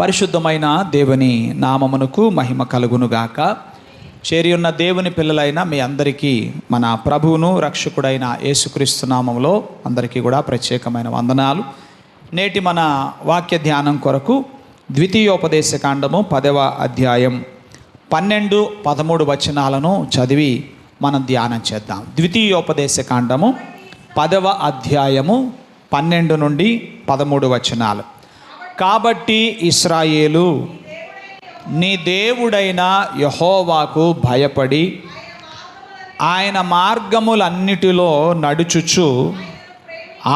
పరిశుద్ధమైన దేవుని నామమునకు మహిమ కలుగునుగాక. చేరి ఉన్న దేవుని పిల్లలైన మీ అందరికీ మన ప్రభువును రక్షకుడైన యేసుక్రీస్తు నామములో అందరికీ కూడా ప్రత్యేకమైన వందనాలు. నేటి మన వాక్య ధ్యానం కొరకు ద్వితీయోపదేశ కాండము 10వ అధ్యాయం 12-13 వచనాలను చదివి మనం ధ్యానం చేద్దాం. ద్వితీయోపదేశ కాండము 10వ అధ్యాయము 12 నుండి 13 వచనాలు. కాబట్టి ఇశ్రాయేలు నీ దేవుడైన యెహోవాకు భయపడి ఆయన మార్గములన్నిటిలో నడుచుచు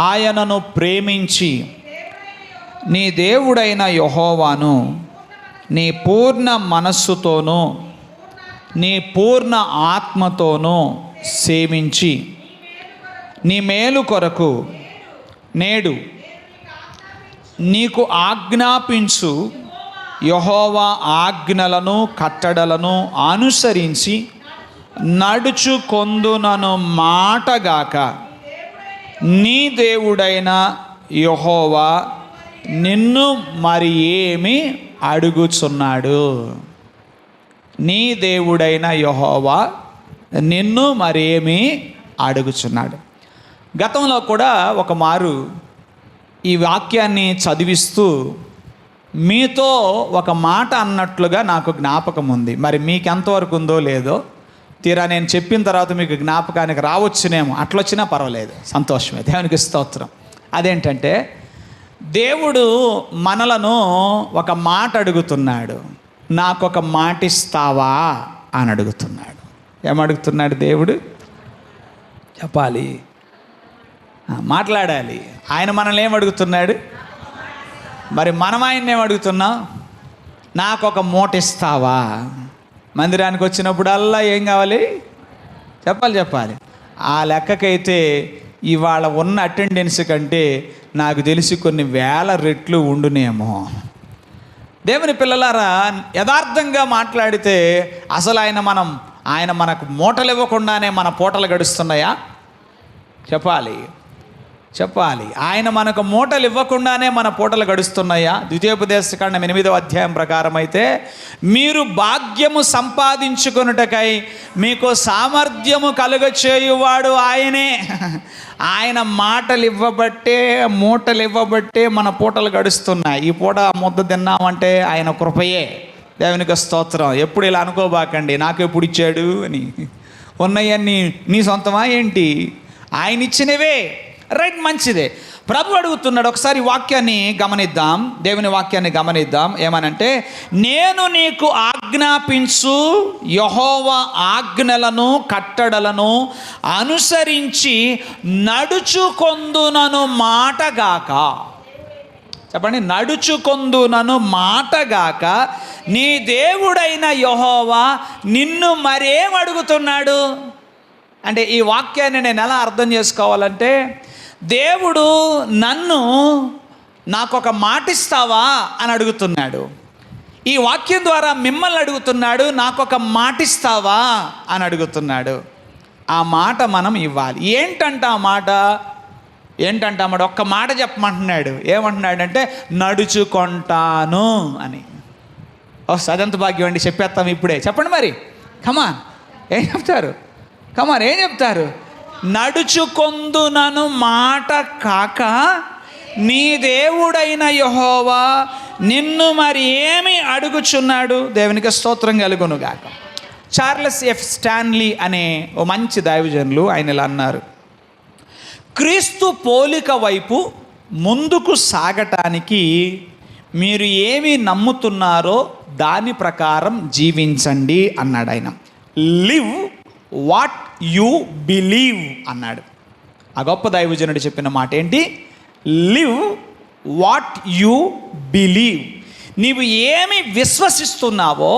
ఆయనను ప్రేమించి నీ దేవుడైన యెహోవాను నీ పూర్ణ మనస్సుతోనూ నీ పూర్ణ ఆత్మతోనూ సేవించి నీ మేలు కొరకు నేడు నీకు ఆజ్ఞాపించు యెహోవా ఆజ్ఞలను కట్టడలను అనుసరించి నడుచుకొందునను మాటగాక నీ దేవుడైన యెహోవా నిన్ను మరి ఏమి అడుగుచున్నాడు. నీ దేవుడైన యెహోవా నిన్ను మరేమి అడుగుచున్నాడు. గతంలో కూడా ఒక మారు ఈ వాక్యాన్ని చదివిస్తూ మీతో ఒక మాట అన్నట్లుగా నాకు జ్ఞాపకం ఉంది. మరి మీకు ఎంతవరకు ఉందో లేదో తీరా నేను చెప్పిన తర్వాత మీకు జ్ఞాపకానికి రావచ్చునేమో. అట్లొచ్చినా పర్వాలేదు, సంతోషమే, దేవునికి స్తోత్రం. అదేంటంటే దేవుడు మనలను ఒక మాట అడుగుతున్నాడు. నాకొక మాట ఇస్తావా అని అడుగుతున్నాడు. ఏమడుగుతున్నాడు దేవుడు? చెప్పాలి, మాట్లాడాలి. ఆయన మనల్ని ఏమడుగుతున్నాడు? మరి మనం ఆయన్ని ఏమడుగుతున్నాం? నాకు ఒక మూట ఇస్తావా? మందిరానికి వచ్చినప్పుడల్లా ఏం కావాలి? చెప్పాలి. ఆ లెక్కకైతే ఇవాళ ఉన్న అటెండెన్స్ కంటే నాకు తెలిసి కొన్ని వేల రెట్లు ఉండునేమో. దేవుని పిల్లలారా, యథార్థంగా మాట్లాడితే అసలు ఆయన మనకు మూటలు ఇవ్వకుండానే మన పూటలు గడుస్తున్నాయా? చెప్పాలి. ఆయన మనకు మూటలు ఇవ్వకుండానే మన పూటలు గడుస్తున్నాయా? ద్వితీయోపదేశకాండం 8వ అధ్యాయం ప్రకారం అయితే మీరు భాగ్యము సంపాదించుకొనుటకై మీకు సామర్థ్యము కలుగచేయువాడు ఆయనే. ఆయన మాటలు ఇవ్వబట్టే, మూటలు ఇవ్వబట్టే మన పూటలు గడుస్తున్నాయి. ఈ పూట ముద్ద తిన్నామంటే ఆయన కృపయే. దేవునికి స్తోత్రం. ఎప్పుడు ఇలా అనుకోబాకండి, నాకు ఎప్పుడు ఇచ్చాడు అని. ఉన్నాయన్నీ నీ సొంతమా ఏంటి? ఆయన ఇచ్చినవే. రైట్, మంచిదే. ప్రభు అడుగుతున్నాడు. ఒకసారి వాక్యాన్ని గమనిద్దాం, దేవుని వాక్యాన్ని గమనిద్దాం. ఏమనంటే, నేను నీకు ఆజ్ఞాపించు యెహోవా ఆజ్ఞలను కట్టడలను అనుసరించి నడుచుకొందునను మాటగాక. చెప్పండి, నడుచుకొందునను మాటగాక నీ దేవుడైన యెహోవా నిన్ను మరేం అడుగుతున్నాడు అంటే, ఈ వాక్యాన్ని నేను ఎలా అర్థం చేసుకోవాలంటే, దేవుడు నాకొక మాట ఇస్తావా అని అడుగుతున్నాడు. ఈ వాక్యం ద్వారా మిమ్మల్ని అడుగుతున్నాడు, నాకొక మాట ఇస్తావా అని అడుగుతున్నాడు. ఆ మాట మనం ఇవ్వాలి. ఏంటంట ఆ మాట? ఒక్క మాట చెప్పమంటున్నాడు. ఏమంటున్నాడంటే, నడుచుకుంటాను అని. అదంత భాగ్యం అండి, చెప్పేస్తాం ఇప్పుడే. చెప్పండి మరి, కమాన్, ఏం చెప్తారు? నడుచుకొందునను మాట కాక నీ దేవుడైన యెహోవా నిన్ను మరి ఏమి అడుగుచున్నాడు. దేవునికి స్తోత్రం కలుగునుగాక. చార్లెస్ ఎఫ్ స్టాన్లీ అనే ఓ మంచి దైవజనులు ఆయన ఇలా అన్నారు: క్రీస్తు పోలిక వైపు ముందుకు సాగటానికి మీరు ఏమి నమ్ముతున్నారో దాని ప్రకారం జీవించండి అన్నాడు ఆయన. లివ్ వాట్ యు బిలీవ్ అన్నాడు. ఆ గొప్ప దైవజనుడు చెప్పిన మాట ఏంటి? Live what you believe. నీవు ఏమి విశ్వసిస్తున్నావో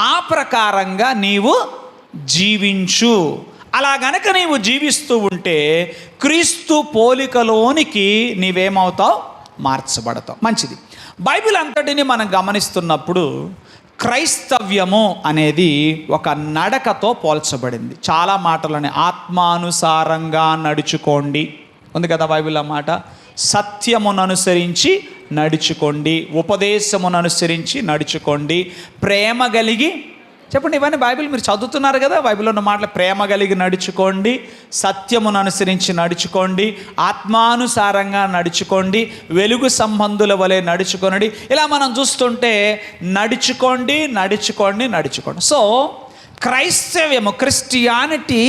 ఆ ప్రకారంగా నీవు జీవించు. అలా గనక నీవు జీవిస్తూ ఉంటే క్రీస్తు పోలికలోనికి నీవేమవుతావు? మార్చబడతావు. మంచిది. బైబిల్ అంతటిని మనం గమనిస్తున్నప్పుడు క్రైస్తవ్యము అనేది ఒక నడకతో పోల్చబడింది. చాలా మాటలని ఆత్మానుసారంగా నడుచుకోండి ఉంది కదా బైబిల్ మాట. సత్యమును అనుసరించి నడుచుకోండి, ఉపదేశమును అనుసరించి నడుచుకోండి, ప్రేమ కలిగి. చెప్పండి, ఇవన్నీ బైబిల్ మీరు చదువుతున్నారు కదా, బైబిల్లో ఉన్న మాటలు. ప్రేమ కలిగి నడుచుకోండి, సత్యమును అనుసరించి నడుచుకోండి, ఆత్మానుసారంగా నడుచుకోండి, వెలుగు సంబంధుల వలె నడుచుకోండి. ఇలా మనం చూస్తుంటే నడుచుకోండి, నడుచుకోండి, నడుచుకోండి. సో క్రైస్తవ్యము, Christianity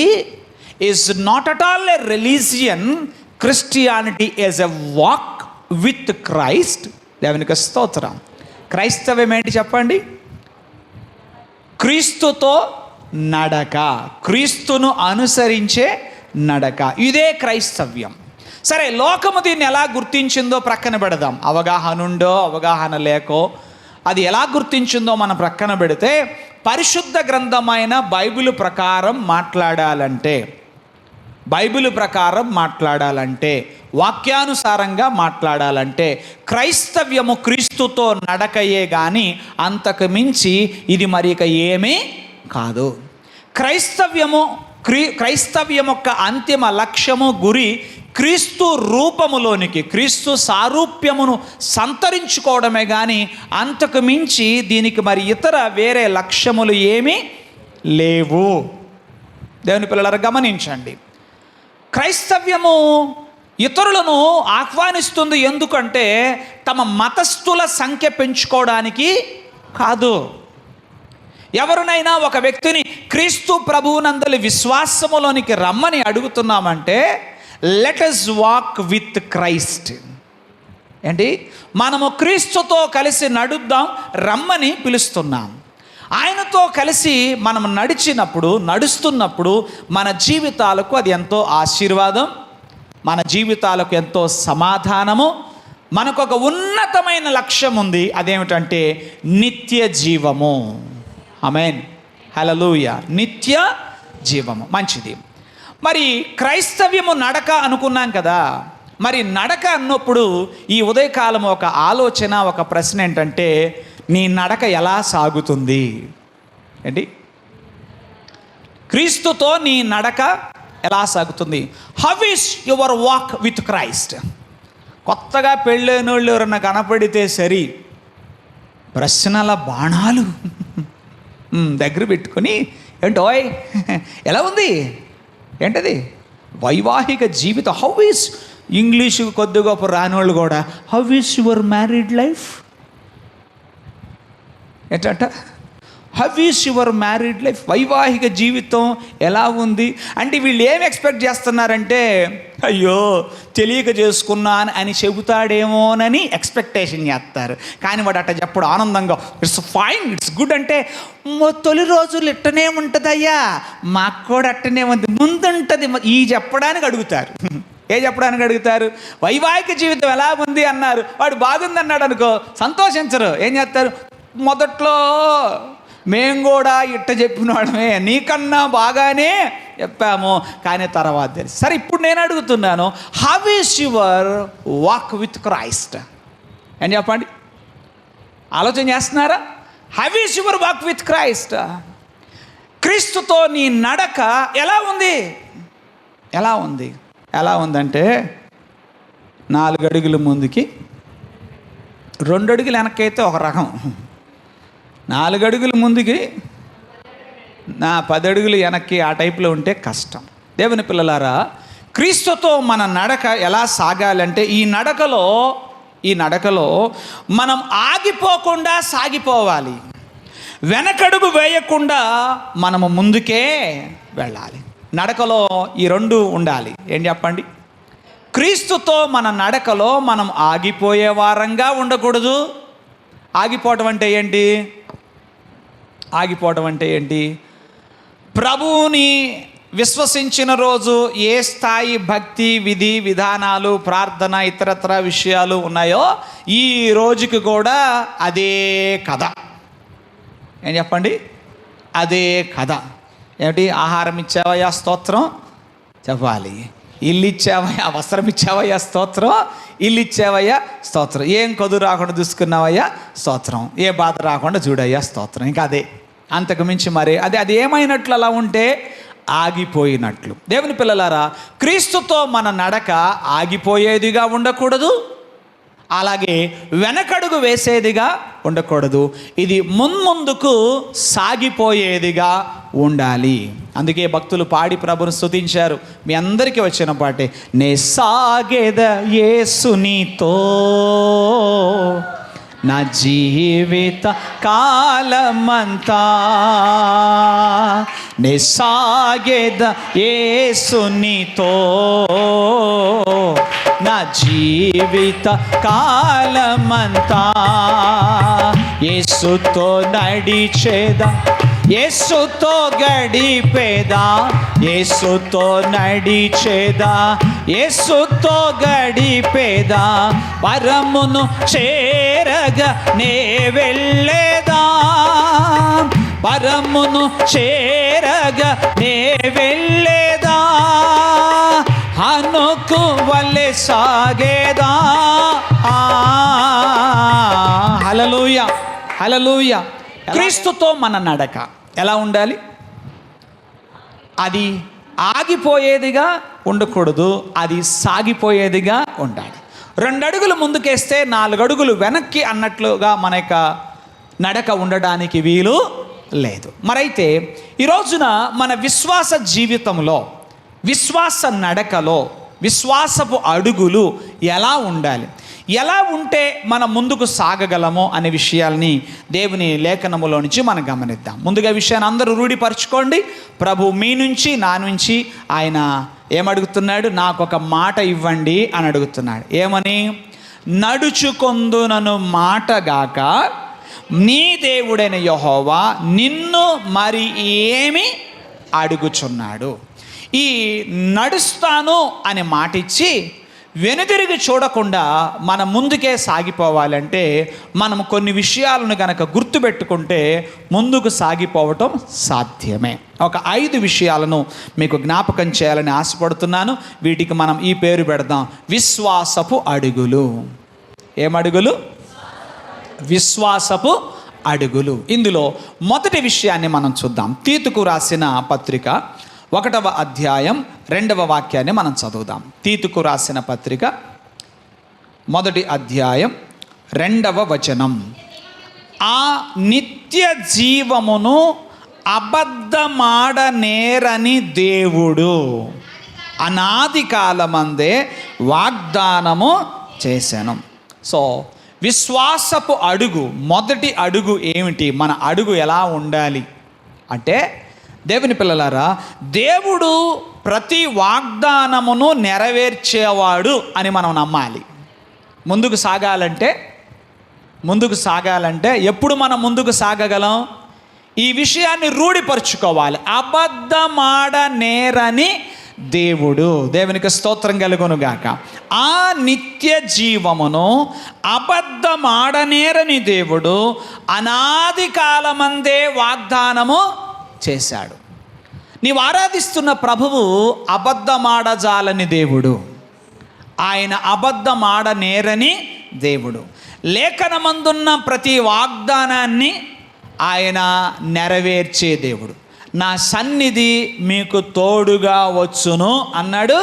is not at all a religion. Christianity is a walk with Christ. దేవునికి స్తోత్రం. క్రైస్తవ్యం ఏంటి చెప్పండి? క్రీస్తుతో నడక, క్రీస్తును అనుసరించే నడక. ఇదే క్రైస్తవ్యం. సరే, లోకము దీన్ని ఎలా గుర్తించిందో ప్రక్కన పెడదాం. అవగాహన ఉందో అవగాహన లేకో అది ఎలా గుర్తించిందో మనం ప్రక్కన పెడితే, పరిశుద్ధ గ్రంథమైన బైబిల్ ప్రకారం మాట్లాడాలంటే, వాక్యానుసారంగా మాట్లాడాలంటే క్రైస్తవ్యము క్రీస్తుతో నడకయే కానీ అంతకు మించి ఇది మరి ఇక ఏమీ కాదు. క్రైస్తవ్యం యొక్క అంతిమ లక్ష్యము, గురి క్రీస్తు రూపములోనికి, క్రీస్తు సారూప్యమును సంతరించుకోవడమే కానీ అంతకు మించి దీనికి మరి ఇతర వేరే లక్ష్యములు ఏమీ లేవు. దేవుని పిల్లలారా గమనించండి, క్రైస్తవ్యము ఇతరులను ఆహ్వానిస్తుంది. ఎందుకంటే తమ మతస్థుల సంఖ్య పెంచుకోవడానికి కాదు. ఎవరినైనా ఒక వ్యక్తిని క్రీస్తు ప్రభువునందలి విశ్వాసములోనికి రమ్మని అడుగుతున్నామంటే, let us walk with Christ. ఏంటి? మనము క్రీస్తుతో కలిసి నడుద్దాం రమ్మని పిలుస్తున్నాం. ఆయనతో కలిసి మనం నడుస్తున్నప్పుడు మన జీవితాలకు అది ఎంతో ఆశీర్వాదం, మన జీవితాలకు ఎంతో సమాధానము. మనకు ఒక ఉన్నతమైన లక్ష్యం ఉంది. అదేమిటంటే నిత్య జీవము. ఆమేన్, హల్లెలూయా. నిత్య జీవము. మంచిది. మరి క్రైస్తవ్యము నడక అనుకున్నాం కదా. మరి నడక అన్నప్పుడు ఈ ఉదయకాలం ఒక ఆలోచన, ఒక ప్రశ్న ఏంటంటే, నీ నడక ఎలా సాగుతుంది? ఏంటి? క్రీస్తుతో నీ నడక ఎలా సాగుతుంది? How is your walk with Christ? కొత్తగా పెళ్ళైన వాళ్ళు ఎవరన్నా కనపడితే సరి, ప్రశ్నల బాణాలు దగ్గర పెట్టుకొని, ఏంటోయ్ ఎలా ఉంది, ఏంటది వైవాహిక జీవితం, హౌ ఈస్, ఇంగ్లీషు కొద్ది గొప్ప రానివాళ్ళు కూడా, how is your married life? ఏంటంట, how is your married life, వైవాహిక జీవితం ఎలా ఉంది అంటే, వీళ్ళు ఏం ఎక్స్పెక్ట్ చేస్తున్నారంటే, అయ్యో తెలియక చేసుకున్నాను అని చెబుతాడేమోనని ఎక్స్పెక్టేషన్ చేస్తారు. కానీ వాడు అట్ట చెప్పడు, ఆనందంగా ఇట్స్ ఫైన్, ఇట్స్ గుడ్ అంటే, తొలి రోజులు ఇట్టనే ఉంటుందయ్యా, మాకు కూడా అట్టనే ఉంది, ముందుంటుంది ఈ చెప్పడానికి అడుగుతారు. చెప్పడానికి అడుగుతారు? వైవాహిక జీవితం ఎలా ఉంది అన్నారు, వాడు బాగుంది అన్నాడు అనుకో, సంతోషించరు. ఏం చేస్తారు? మొదట్లో మేము కూడా ఇట్ట చెప్పినవాడమే, నీకన్నా బాగానే చెప్పాము, కానీ తర్వాత తెలుసు. సరే, ఇప్పుడు నేను అడుగుతున్నాను, how is your walk with Christ అని చెప్పండి. ఆలోచన చేస్తున్నారా? How is your walk with Christ? క్రీస్తుతో నీ నడక ఎలా ఉంది? ఎలా ఉందంటే, 4 అడుగులు ముందుకి 2 అడుగులు వెనక్కైతే ఒక రకం, 4 అడుగులు ముందుకి 10 అడుగులు వెనక్కి ఆ టైప్లో ఉంటే కష్టం. దేవుని పిల్లలారా, క్రీస్తుతో మన నడక ఎలా సాగాలంటే, ఈ నడకలో మనం ఆగిపోకుండా సాగిపోవాలి. వెనకడుగు వేయకుండా మనము ముందుకే వెళ్ళాలి. నడకలో ఈ 2 ఉండాలి. ఏం చెప్పండి? క్రీస్తుతో మన నడకలో మనం ఆగిపోయే వారంగా ఉండకూడదు. ఆగిపోవటం అంటే ఏంటి? ప్రభువుని విశ్వసించిన రోజు ఏ స్థాయి భక్తి, విధి విధానాలు, ప్రార్థన, ఇతరత్ర విషయాలు ఉన్నాయో, ఈ రోజుకి కూడా అదే కథ. ఏం చెప్పండి? అదే కథ. ఏమిటి? ఆహారం ఇచ్చావయ్యా, స్తోత్రం చెప్పాలి. ఇల్లు ఇచ్చావయ్యా, వస్త్రం ఇచ్చావయ్యా, స్తోత్రం. ఇల్లు ఇచ్చావయ్యా, స్తోత్రం. ఏం కొదువు రాకుండా చూసుకున్నావయ్యా, స్తోత్రం. ఏ బాధ రాకుండా చూడయ్యా, స్తోత్రం. ఇంకా అదే, అంతకు మించి మరి అది ఏమైనట్లు అలా ఉంటే ఆగిపోయినట్లు. దేవుని పిల్లలారా, క్రీస్తుతో మన నడక ఆగిపోయేదిగా ఉండకూడదు, అలాగే వెనకడుగు వేసేదిగా ఉండకూడదు. ఇది ముందుకు సాగిపోయేదిగా ఉండాలి. అందుకే భక్తులు పాడి ప్రభును స్తుతించారు. మీ అందరికీ వచ్చిన పాటే, నే సాగెద యేసునితో నా జీవిత కాలమంతా, నే సాగెద యేసునితో నా జీవిత కాలమంతా, యేసుతో నడిచేదా, యేసుతో గడిపేదా, యేసుతో నడిచేదా, యేసుతో గడిపేదా, పరమును చేరగా నే వెళ్ళేదా, పరమును చేరగా నే వెళ్ళేదా, హనోకు వలె సాగేదా. హల్లెలూయా, హల్లెలూయా. క్రీస్తుతో మన నడక ఎలా ఉండాలి? అది ఆగిపోయేదిగా ఉండకూడదు, అది సాగిపోయేదిగా ఉండాలి. 2 అడుగులు ముందుకేస్తే 4 అడుగులు వెనక్కి అన్నట్లుగా మన యొక్క నడక ఉండడానికి వీలు లేదు. మరైతే ఈ రోజున మన విశ్వాస జీవితంలో, విశ్వాస నడకలో, విశ్వాసపు అడుగులు ఎలా ఉండాలి, ఎలా ఉంటే మనం ముందుకు సాగగలమో అనే విషయాల్ని దేవుని లేఖనములో నుంచి మనం గమనిద్దాం. ముందుగా విషయాన్ని అందరూ రూఢిపరచుకోండి. ప్రభు మీ నుంచి, నా నుంచి ఆయన ఏమడుగుతున్నాడు? నాకు ఒక మాట ఇవ్వండి అని అడుగుతున్నాడు. ఏమని? నడుచుకొందునను మాటగాక నీ దేవుడైన యెహోవా నిన్ను మరి ఏమి అడుగుచున్నాడు. ఈ నడుస్తాను అనే మాట ఇచ్చి వెనుదిరిగి చూడకుండా మనం ముందుకే సాగిపోవాలంటే మనం కొన్ని విషయాలను గనక గుర్తుపెట్టుకుంటే ముందుకు సాగిపోవటం సాధ్యమే. ఒక 5 విషయాలను మీకు జ్ఞాపకం చేయాలని ఆశపడుతున్నాను. వీటికి మనం ఈ పేరు పెడదాం, విశ్వాసపు అడుగులు. ఏమడుగులు? విశ్వాసపు అడుగులు. ఇందులో మొదటి విషయాన్ని మనం చూద్దాం. తీతుకు రాసిన పత్రిక 1వ అధ్యాయం 2వ వాక్యాన్ని మనం చదువుదాం. తీతుకు రాసిన పత్రిక 1వ అధ్యాయం 2వ వచనం. ఆ నిత్య జీవమును అబద్ధమాడనేరని దేవుడు అనాది కాలమందే వాగ్దానము చేశాను. సో విశ్వాసపు అడుగు, మొదటి అడుగు ఏమిటి? మన అడుగు ఎలా ఉండాలి అంటే, దేవుని పిల్లలారా, దేవుడు ప్రతి వాగ్దానమును నెరవేర్చేవాడు అని మనం నమ్మాలి. ముందుకు సాగాలంటే ఎప్పుడు మనం ముందుకు సాగగలం? ఈ విషయాన్ని రూఢిపరుచుకోవాలి. అబద్ధమాడనేరని దేవుడు. దేవునికి స్తోత్రం కలుగునుగాక. ఆ నిత్య జీవమును అబద్ధమాడనేరని దేవుడు అనాది కాలమందే వాగ్దానము చేశాడు. నీవు ఆరాధిస్తున్న ప్రభువు అబద్ధమాడజాలని దేవుడు, ఆయన అబద్ధమాడనేరని దేవుడు. లేఖనమందున్న ప్రతి వాగ్దానాన్ని ఆయన నెరవేర్చే దేవుడు. నా సన్నిధి మీకు తోడుగా వచ్చును అన్నాడు.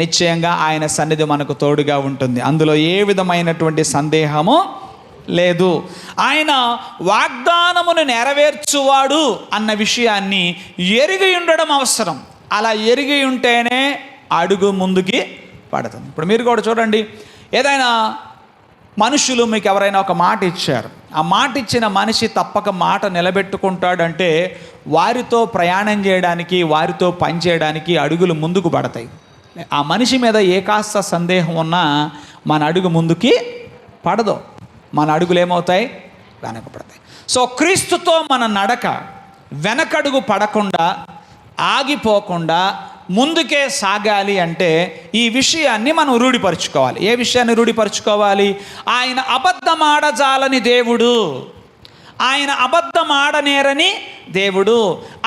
నిశ్చయంగా ఆయన సన్నిధి మనకు తోడుగా ఉంటుంది, అందులో ఏ విధమైనటువంటి సందేహము లేదు. ఆయన వాగ్దానమును నెరవేర్చువాడు అన్న విషయాన్ని ఎరిగి ఉండడం అవసరం. అలా ఎరిగి ఉంటేనే అడుగు ముందుకి పడుతుంది. ఇప్పుడు మీరు కూడా చూడండి, ఏదైనా మనుషులు మీకు ఎవరైనా ఒక మాట ఇచ్చారు, ఆ మాట ఇచ్చిన మనిషి తప్పక మాట నిలబెట్టుకుంటాడంటే వారితో ప్రయాణం చేయడానికి, వారితో పని చేయడానికి అడుగులు ముందుకు పడతాయి. ఆ మనిషి మీద ఏ కాస్త సందేహం ఉన్నా మన అడుగు ముందుకి పడదు, మన అడుగులు ఏమవుతాయి? వెనకపడతాయి. సో క్రీస్తుతో మన నడక వెనకడుగు పడకుండా, ఆగిపోకుండా ముందుకే సాగాలి అంటే ఈ విషయాన్ని మనం రూఢిపరుచుకోవాలి. ఏ విషయాన్ని రూఢిపరుచుకోవాలి? ఆయన అబద్ధమాడజాలని దేవుడు, ఆయన అబద్ధమాడనేరని దేవుడు.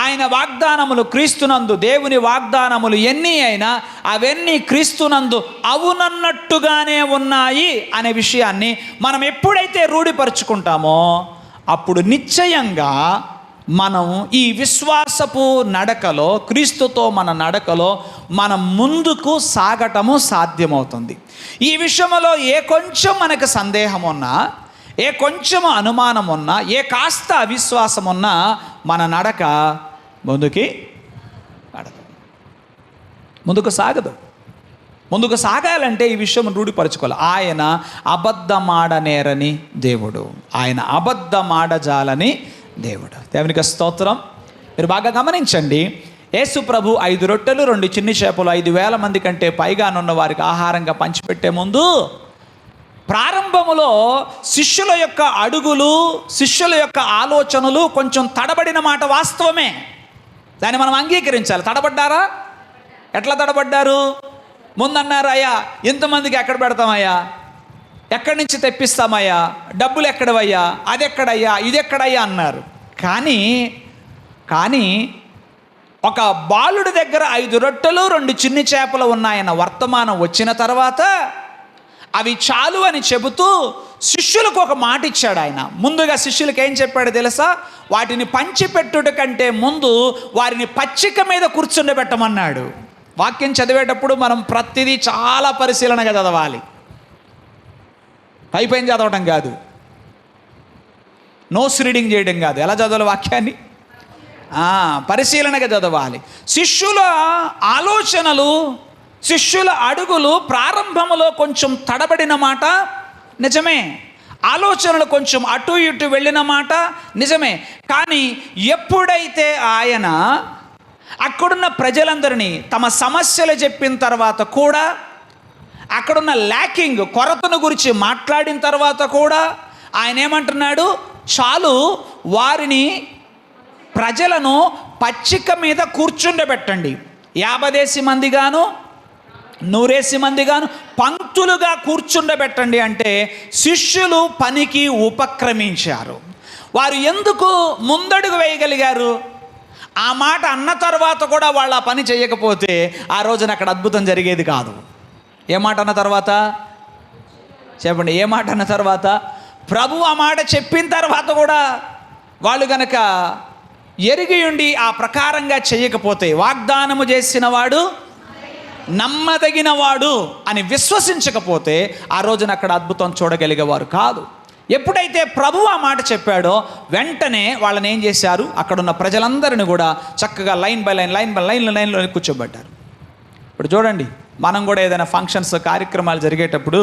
ఆయన వాగ్దానములు క్రీస్తునందు, దేవుని వాగ్దానములు ఎన్ని అయినా అవన్నీ క్రీస్తునందు అవునన్నట్టుగానే ఉన్నాయి అనే విషయాన్ని మనం ఎప్పుడైతే రూఢిపరుచుకుంటామో అప్పుడు నిశ్చయంగా మనం ఈ విశ్వాసపు నడకలో, క్రీస్తుతో మన నడకలో మనం ముందుకు సాగటము సాధ్యమవుతుంది. ఈ విషయంలో ఏ కొంచెం మనకు సందేహం ఉన్నా, ఏ కొంచెం అనుమానం ఉన్నా, ఏ కాస్త అవిశ్వాసం ఉన్నా మన నడక ముందుకు సాగదు. ముందుకు సాగాలంటే ఈ విషయం రూఢిపరచుకోవాలి. ఆయన అబద్ధమాడనేరని దేవుడు, ఆయన అబద్ధమాడజాలని దేవుడు. దేవునికి స్తోత్రం. మీరు బాగా గమనించండి, యేసు ప్రభు 5 రొట్టెలు 2 చిన్ని చేపలు 5,000 మంది కంటే పైగానున్న వారికి ఆహారంగా పంచిపెట్టే ముందు ప్రారంభములో శిష్యుల యొక్క అడుగులు, శిష్యుల యొక్క ఆలోచనలు కొంచెం తడబడిన మాట వాస్తవమే. దాన్ని మనం అంగీకరించాలి. తడబడ్డారా? ఎట్లా తడబడ్డారు? ముందన్నారు, అయ్యా ఇంతమందికి ఎక్కడ పెడతామయ్యా, ఎక్కడి నుంచి తెప్పిస్తామయ్యా, డబ్బులు ఎక్కడవయ్యా, అది ఎక్కడయ్యా, ఇది ఎక్కడయ్యా అన్నారు. కానీ ఒక బాలుడి దగ్గర 5 రొట్టెలు 2 చిన్ని చేపలు ఉన్నాయన్న వర్తమానం వచ్చిన తర్వాత అవి చాలు అని చెబుతూ శిష్యులకు ఒక మాట ఇచ్చాడు ఆయన. ముందుగా శిష్యులకు ఏం చెప్పాడు తెలుసా? వాటిని పంచిపెట్టుట కంటే ముందు వారిని పచ్చిక మీద కూర్చుండబెట్టమన్నాడు. వాక్యం చదివేటప్పుడు మనం ప్రతిదీ చాలా పరిశీలనగా చదవాలి. పైపైన చదవటం కాదు, నోస్ రీడింగ్ చేయడం కాదు. ఎలా చదవాలి వాక్యాన్ని? పరిశీలనగా చదవాలి. శిష్యుల ఆలోచనలు, శిష్యుల అడుగులు ప్రారంభంలో కొంచెం తడబడిన మాట నిజమే. ఆలోచనలు కొంచెం అటు ఇటు వెళ్ళిన మాట నిజమే. కానీ ఎప్పుడైతే ఆయన అక్కడున్న ప్రజలందరినీ తమ సమస్యలు చెప్పిన తర్వాత కూడా, అక్కడున్న ల్యాకింగ్, కొరతను గురించి మాట్లాడిన తర్వాత కూడా ఆయన ఏమంటున్నాడు? చాలు, వారిని, ప్రజలను పచ్చిక మీద కూర్చుండబెట్టండి. 50 మందిగాను 100 మందిగాను పంక్తులుగా కూర్చుండబెట్టండి అంటే శిష్యులు పనికి ఉపక్రమించారు. వారు ఎందుకు ముందడుగు వేయగలిగారు? ఆ మాట అన్న తర్వాత కూడా వాళ్ళు ఆ పని చేయకపోతే ఆ రోజున అక్కడ అద్భుతం జరిగేది కాదు. ఏ మాట అన్న తర్వాత చెప్పండి? ఏ మాట అన్న తర్వాత? ప్రభు ఆ మాట చెప్పిన తర్వాత కూడా వాళ్ళు గనక ఎరిగి ఉండి ఆ ప్రకారంగా చేయకపోతే, వాగ్దానము చేసిన వాడు నమ్మదగిన వాడు అని విశ్వసించకపోతే ఆ రోజున అక్కడ అద్భుతం చూడగలిగేవారు కాదు. ఎప్పుడైతే ప్రభు ఆ మాట చెప్పాడో వెంటనే వాళ్ళని ఏం చేశారు? అక్కడున్న ప్రజలందరినీ కూడా చక్కగా లైన్ బై లైన్లో కూర్చోబెట్టారు. ఇప్పుడు చూడండి, మనం కూడా ఏదైనా ఫంక్షన్స్, కార్యక్రమాలు జరిగేటప్పుడు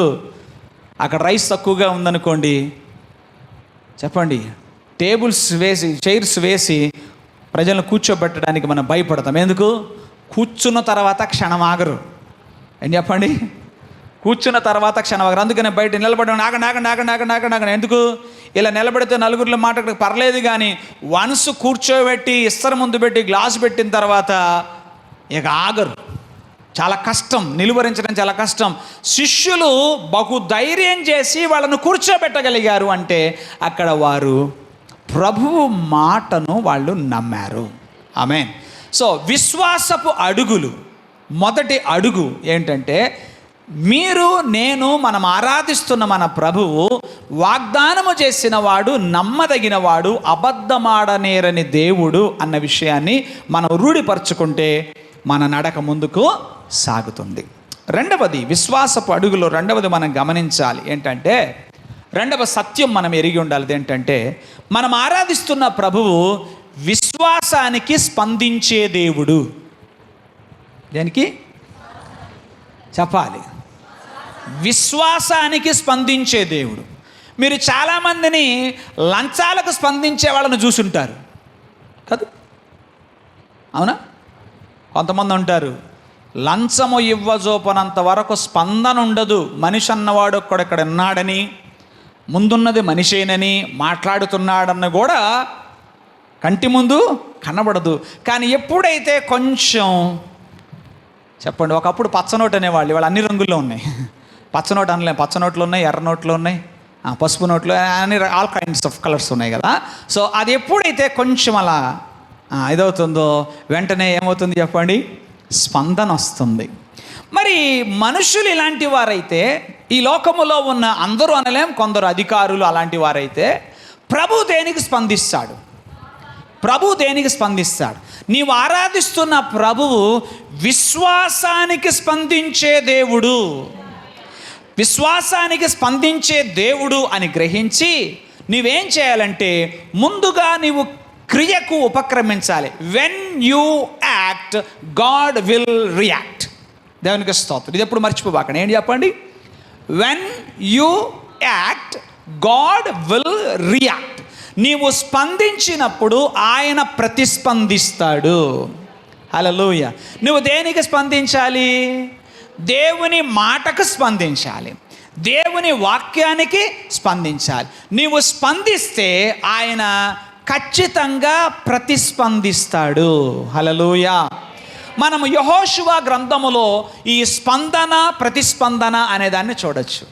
అక్కడ రైస్ తక్కువగా ఉందనుకోండి, చెప్పండి, టేబుల్స్ వేసి, చైర్స్ వేసి ప్రజలను కూర్చోబెట్టడానికి మనం భయపడతాం. ఎందుకు? కూర్చున్న తర్వాత క్షణం ఆగరు. ఏం చెప్పండి? కూర్చున్న తర్వాత క్షణం ఆగరు. అందుకనే బయట నిలబడి ఆగండి. ఎందుకు? ఇలా నిలబడితే నలుగురిలో మాట పర్లేదు, కానీ వన్స్ కూర్చోబెట్టి ఇస్తర ముందు పెట్టి గ్లాసు పెట్టిన తర్వాత ఇక ఆగరు. చాలా కష్టం, నిలువరించడం చాలా కష్టం. శిష్యులు బహు ధైర్యం చేసి వాళ్ళను కూర్చోబెట్టగలిగారు అంటే అక్కడ వారు ప్రభువు మాటను వాళ్ళు నమ్మారు. ఆమేన్. సో విశ్వాసపు అడుగులు, మొదటి అడుగు ఏంటంటే, మనం ఆరాధిస్తున్న మన ప్రభువు వాగ్దానము చేసిన వాడు, నమ్మదగిన వాడు, అబద్ధమాడనేరని దేవుడు అన్న విషయాన్ని మనం రూఢిపరచుకుంటే మన నడక ముందుకు సాగుతుంది. రెండవది, విశ్వాసపు అడుగులో రెండవది మనం గమనించాలి ఏంటంటే, రెండవ సత్యం మనం ఎరిగి ఉండాలి ఏంటంటే, మనం ఆరాధిస్తున్న ప్రభువు విశ్వాసానికి స్పందించే దేవుడు. దేనికి చెప్పాలి? విశ్వాసానికి స్పందించే దేవుడు. మీరు చాలామందిని లంచాలకు స్పందించే వాళ్ళని చూసుంటారు కదా? అవునా? కొంతమంది ఉంటారు, లంచము ఇవ్వజోపనంత వరకు స్పందన ఉండదు. మనిషి అన్నవాడు ఒక్కడెక్కడ ఉన్నాడని, ముందున్నది మనిషేనని, మాట్లాడుతున్నాడన్న కూడా కంటి ముందు కనబడదు. కానీ ఎప్పుడైతే కొంచెం, చెప్పండి, ఒకప్పుడు పచ్చనోటు అనేవాళ్ళు, ఇవాళ అన్ని రంగుల్లో ఉన్నాయి. పచ్చనోటు అనలే, పచ్చ నోట్లు ఉన్నాయి, ఎర్ర నోట్లు ఉన్నాయి, పసుపు నోట్లు, అన్ని ఆల్ కైండ్స్ ఆఫ్ కలర్స్ ఉన్నాయి కదా. సో అది ఎప్పుడైతే కొంచెం అలా ఇదవుతుందో వెంటనే ఏమవుతుంది చెప్పండి? స్పందన వస్తుంది. మరి మనుషులు ఇలాంటి వారైతే, ఈ లోకములో ఉన్న అందరూ అనలేం, కొందరు అధికారులు అలాంటి వారైతే ప్రభు దేనికి స్పందిస్తాడు? ప్రభువు దేనికి స్పందిస్తాడు? నీవు ఆరాధిస్తున్న ప్రభువు విశ్వాసానికి స్పందించే దేవుడు. విశ్వాసానికి స్పందించే దేవుడు అని గ్రహించి నీవేం చేయాలంటే ముందుగా నీవు క్రియకు ఉపక్రమించాలి. When you act God will react. దేవునికి స్తోత్రం. ఇది ఎప్పుడు మర్చిపోబాకండి. ఏంటి చెప్పండి? When you act God will react. నీవు స్పందించినప్పుడు ఆయన ప్రతిస్పందిస్తాడు. హల్లెలూయ. నువ్వు దేనికి స్పందించాలి? దేవుని మాటకు స్పందించాలి, దేవుని వాక్యానికి స్పందించాలి. నీవు స్పందిస్తే ఆయన ఖచ్చితంగా ప్రతిస్పందిస్తాడు. హల్లెలూయ. మనము యెహోషువ గ్రంథములో ఈ స్పందన ప్రతిస్పందన అనేదాన్ని చూడొచ్చు.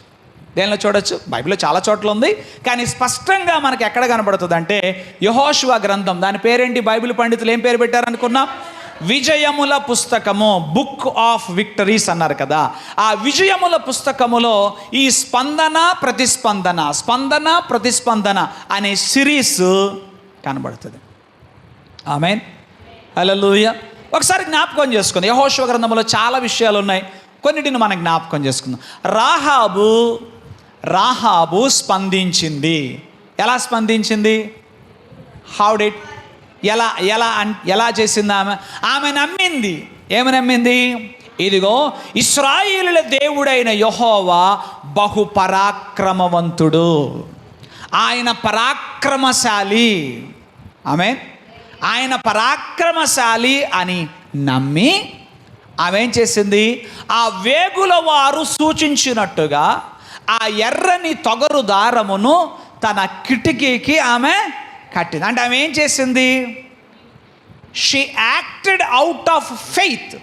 దేనిలో చూడొచ్చు? బైబిల్లో చాలా చోట్ల ఉంది, కానీ స్పష్టంగా మనకి ఎక్కడ కనబడుతుంది అంటే యెహోషువ గ్రంథం. దాని పేరేంటి? బైబిల్ పండితులు ఏం పేరు పెట్టారనుకున్నాం? విజయముల పుస్తకము, బుక్ ఆఫ్ విక్టరీస్ అన్నారు కదా. ఆ విజయముల పుస్తకములో ఈ స్పందన ప్రతిస్పందన, స్పందన ప్రతిస్పందన అనే సిరీస్ కనబడుతుంది. ఆమేన్. హల్లెలూయా. ఒకసారి జ్ఞాపకం చేసుకుందాం. యెహోషువ గ్రంథంలో చాలా విషయాలు ఉన్నాయి, కొన్నిటిని మనం జ్ఞాపకం చేసుకుందాం. రాహాబు స్పందించింది. ఎలా స్పందించింది? How did? ఎలా చేసింది? ఆమె నమ్మింది. ఏమి నమ్మింది? ఇదిగో ఇశ్రాయేలుల దేవుడైన యెహోవా బహు పరాక్రమవంతుడు, ఆయన పరాక్రమశాలి. ఆమేన్. ఆయన పరాక్రమశాలి అని నమ్మి ఆమె ఏం చేసింది? ఆ వేగుల వారు సూచించినట్టుగా ఆ ఎర్రని తొగరు దారమును తన కిటికీకి ఆమె కట్టింది. అంటే ఆమె ఏం చేసింది? She acted out of faith.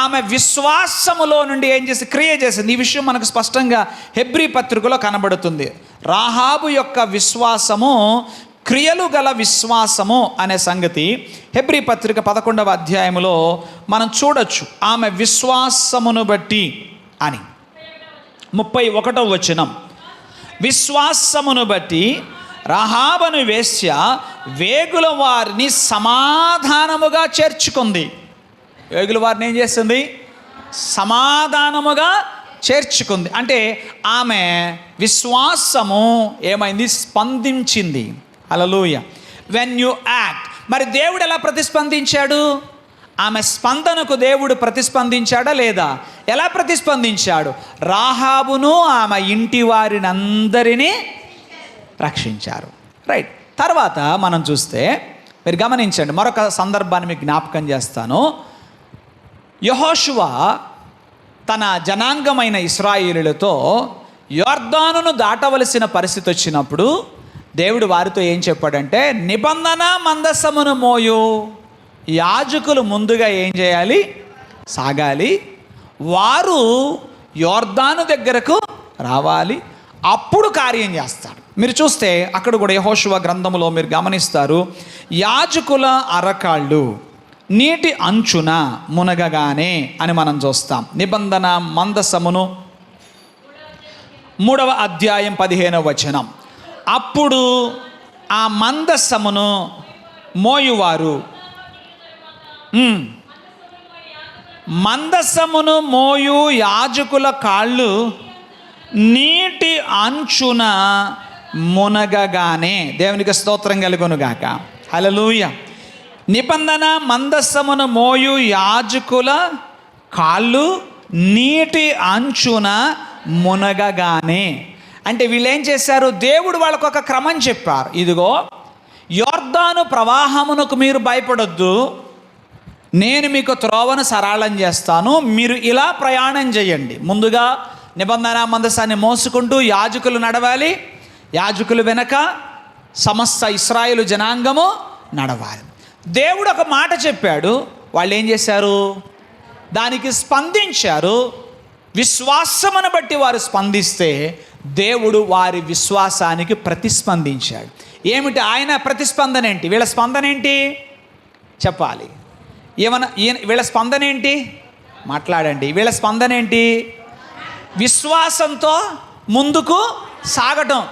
ఆమె విశ్వాసములో నుండి ఏం చేసి క్రియ చేసింది. ఈ విషయం మనకు స్పష్టంగా హెబ్రీ పత్రికలో కనబడుతుంది. రాహాబు యొక్క విశ్వాసము క్రియలు గల విశ్వాసము అనే సంగతి హెబ్రీ పత్రిక 11వ అధ్యాయములో మనం చూడొచ్చు. ఆమె విశ్వాసమును బట్టి అని 31వ వచనం. విశ్వాసమును బట్టి రాహాబను వేశ్య వేగుల వారిని సమాధానముగా చేర్చుకుంది. వేగుల వారిని ఏం చేస్తుంది? సమాధానముగా చేర్చుకుంది. అంటే ఆమె విశ్వాసము ఏమైంది? స్పందించింది. హల్లెలూయా. When you act. మరి దేవుడు ఎలా ప్రతిస్పందించాడు? ఆమె స్పందనకు దేవుడు ప్రతిస్పందించాడా లేదా? ఎలా ప్రతిస్పందించాడు? రాహాబును ఆమె ఇంటి వారిని అందరినీ రక్షించారు. రైట్. తర్వాత మనం చూస్తే మీరు గమనించండి, మరొక సందర్భాన్ని మీకు జ్ఞాపకం చేస్తాను. యెహోషువ తన జనాంగమైన ఇశ్రాయేలులతో యొర్దానును దాటవలసిన పరిస్థితి వచ్చినప్పుడు దేవుడు వారితో ఏం చెప్పాడంటే, నిబంధన మందసమును మోయు యాజకులు ముందుగా ఏం చేయాలి? సాగాలి. వారు యొర్దాను దగ్గరకు రావాలి, అప్పుడు కార్యం చేస్తాడు. మీరు చూస్తే అక్కడ కూడా యెహోషువ గ్రంథములో మీరు గమనిస్తారు, యాజకుల అరకాళ్ళు నీటి అంచున మునగగానే అని మనం చూస్తాం. నిబంధన మందసమును 3వ అధ్యాయం 15వ వచనం. అప్పుడు ఆ మందసమును మోయువారు, మందసమును మోయు యాజకుల కాళ్ళు నీటి అంచున మునగగానే, దేవునికి స్తోత్రం కలుగునుగాక. హల్లెలూయా. నిబంధన మందసమును మోయు యాజకుల కాళ్ళు నీటి అంచున మునగగానే అంటే వీళ్ళు ఏం చేశారు? దేవుడు వాళ్ళకు ఒక క్రమం చెప్పారు. ఇదిగో యొర్దాను ప్రవాహమునకు మీరు భయపడొద్దు, నేను మీకు త్రోవను సరళం చేస్తాను, మీరు ఇలా ప్రయాణం చేయండి. ముందుగా నిబంధన మందసాన్ని మోసుకుంటూ యాజకులు నడవాలి, యాజకులు వెనక సమస్త ఇశ్రాయేలు జనాంగము నడవాలి. దేవుడు ఒక మాట చెప్పాడు, వాళ్ళు ఏం చేశారు? దానికి స్పందించారు. విశ్వాసమును బట్టి వారు స్పందిస్తే దేవుడు వారి విశ్వాసానికి ప్రతిస్పందించాడు. ఏమిటి ఆయన ప్రతిస్పందన? ఏంటి వీళ్ళ స్పందన? ఏంటి చెప్పాలి? ఏమన్నా వీళ్ళ స్పందన ఏంటి? మాట్లాడండి. వీళ్ళ స్పందన ఏంటి? విశ్వాసంతో ముందుకు సాగటం.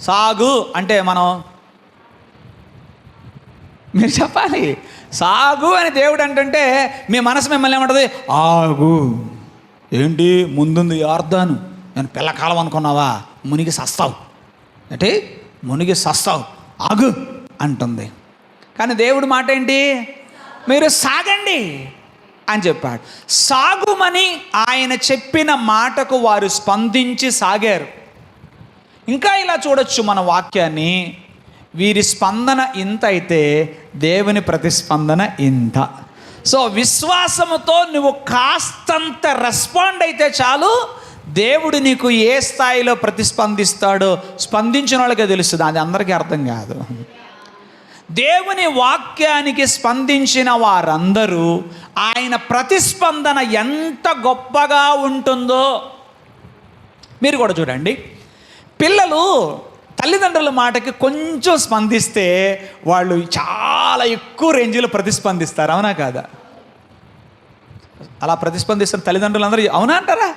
సాగు అంటే మనం మీరు చెప్పాలి. సాగు అని దేవుడు అంటుంటే మీ మనసు మిమ్మల్ని ఏమంటుంది? ఆగు. ఏంటి ముందుంది యోర్దాను, నేను పిల్లకాలం అనుకున్నావా? మునిగి సస్తావు అంటే మునిగి సస్తావు, ఆగు అంటుంది. కానీ దేవుడి మాట ఏంటి? మీరు సాగండి అని చెప్పాడు. సాగుమని ఆయన చెప్పిన మాటకు వారు స్పందించి సాగారు. ఇంకా ఇలా చూడొచ్చు మన వాక్యాన్ని. వీరి స్పందన ఇంత అయితే దేవుని ప్రతిస్పందన ఇంత. సో విశ్వాసముతో నువ్వు కాస్తంత రెస్పాండ్ అయితే చాలు, దేవుడు నీకు ఏ స్థాయిలో ప్రతిస్పందిస్తాడో స్పందించిన వాళ్ళకే తెలుస్తుంది. అది అందరికీ అర్థం కాదు. దేవుని వాక్యానికి స్పందించిన వారందరూ ఆయన ప్రతిస్పందన ఎంత గొప్పగా ఉంటుందో మీరు కూడా చూడండి. పిల్లలు తల్లిదండ్రుల మాటకి కొంచెం స్పందిస్తే వాళ్ళు చాలా ఎక్కువ రేంజ్లో ప్రతిస్పందిస్తారు, అవునా కాదా? అలా ప్రతిస్పందిస్తున్న తల్లిదండ్రులు అందరూ అవునా అంటారా?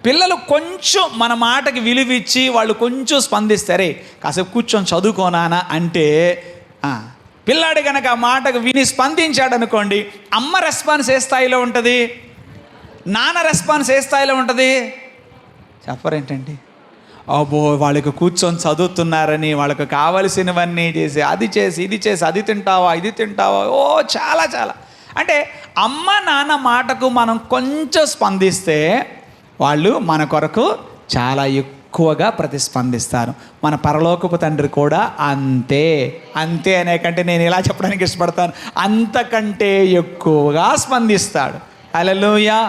పిల్లలు కొంచెం మన మాటకి విలువిచ్చి వాళ్ళు కొంచెం స్పందిస్తారే, కాసేపు కూర్చొని చదువుకోనానా అంటే పిల్లాడు కనుక ఆ మాటకు విని స్పందించాడు అనుకోండి, అమ్మ రెస్పాన్స్ ఏ స్థాయిలో ఉంటుంది, నాన్న రెస్పాన్స్ ఏ స్థాయిలో ఉంటుంది చెప్పరేంటండి? అబ్బో వాళ్ళకి కూర్చొని చదువుతున్నారని వాళ్ళకి కావలసినవన్నీ చేసి అది చేసి ఇది చేసి అది తింటావా ఇది తింటావా, ఓ చాలా చాలా. అంటే అమ్మ నాన్న మాటకు మనం కొంచెం స్పందిస్తే వాళ్ళు మన కొరకు చాలా ఎక్కువగా ప్రతిస్పందిస్తారు. మన పరలోకపు తండ్రి కూడా అంతే. అంతే అనే కంటే నేను ఇలా చెప్పడానికి ఇష్టపడతాను, అంతకంటే ఎక్కువగా స్పందిస్తాడు. హల్లెలూయా.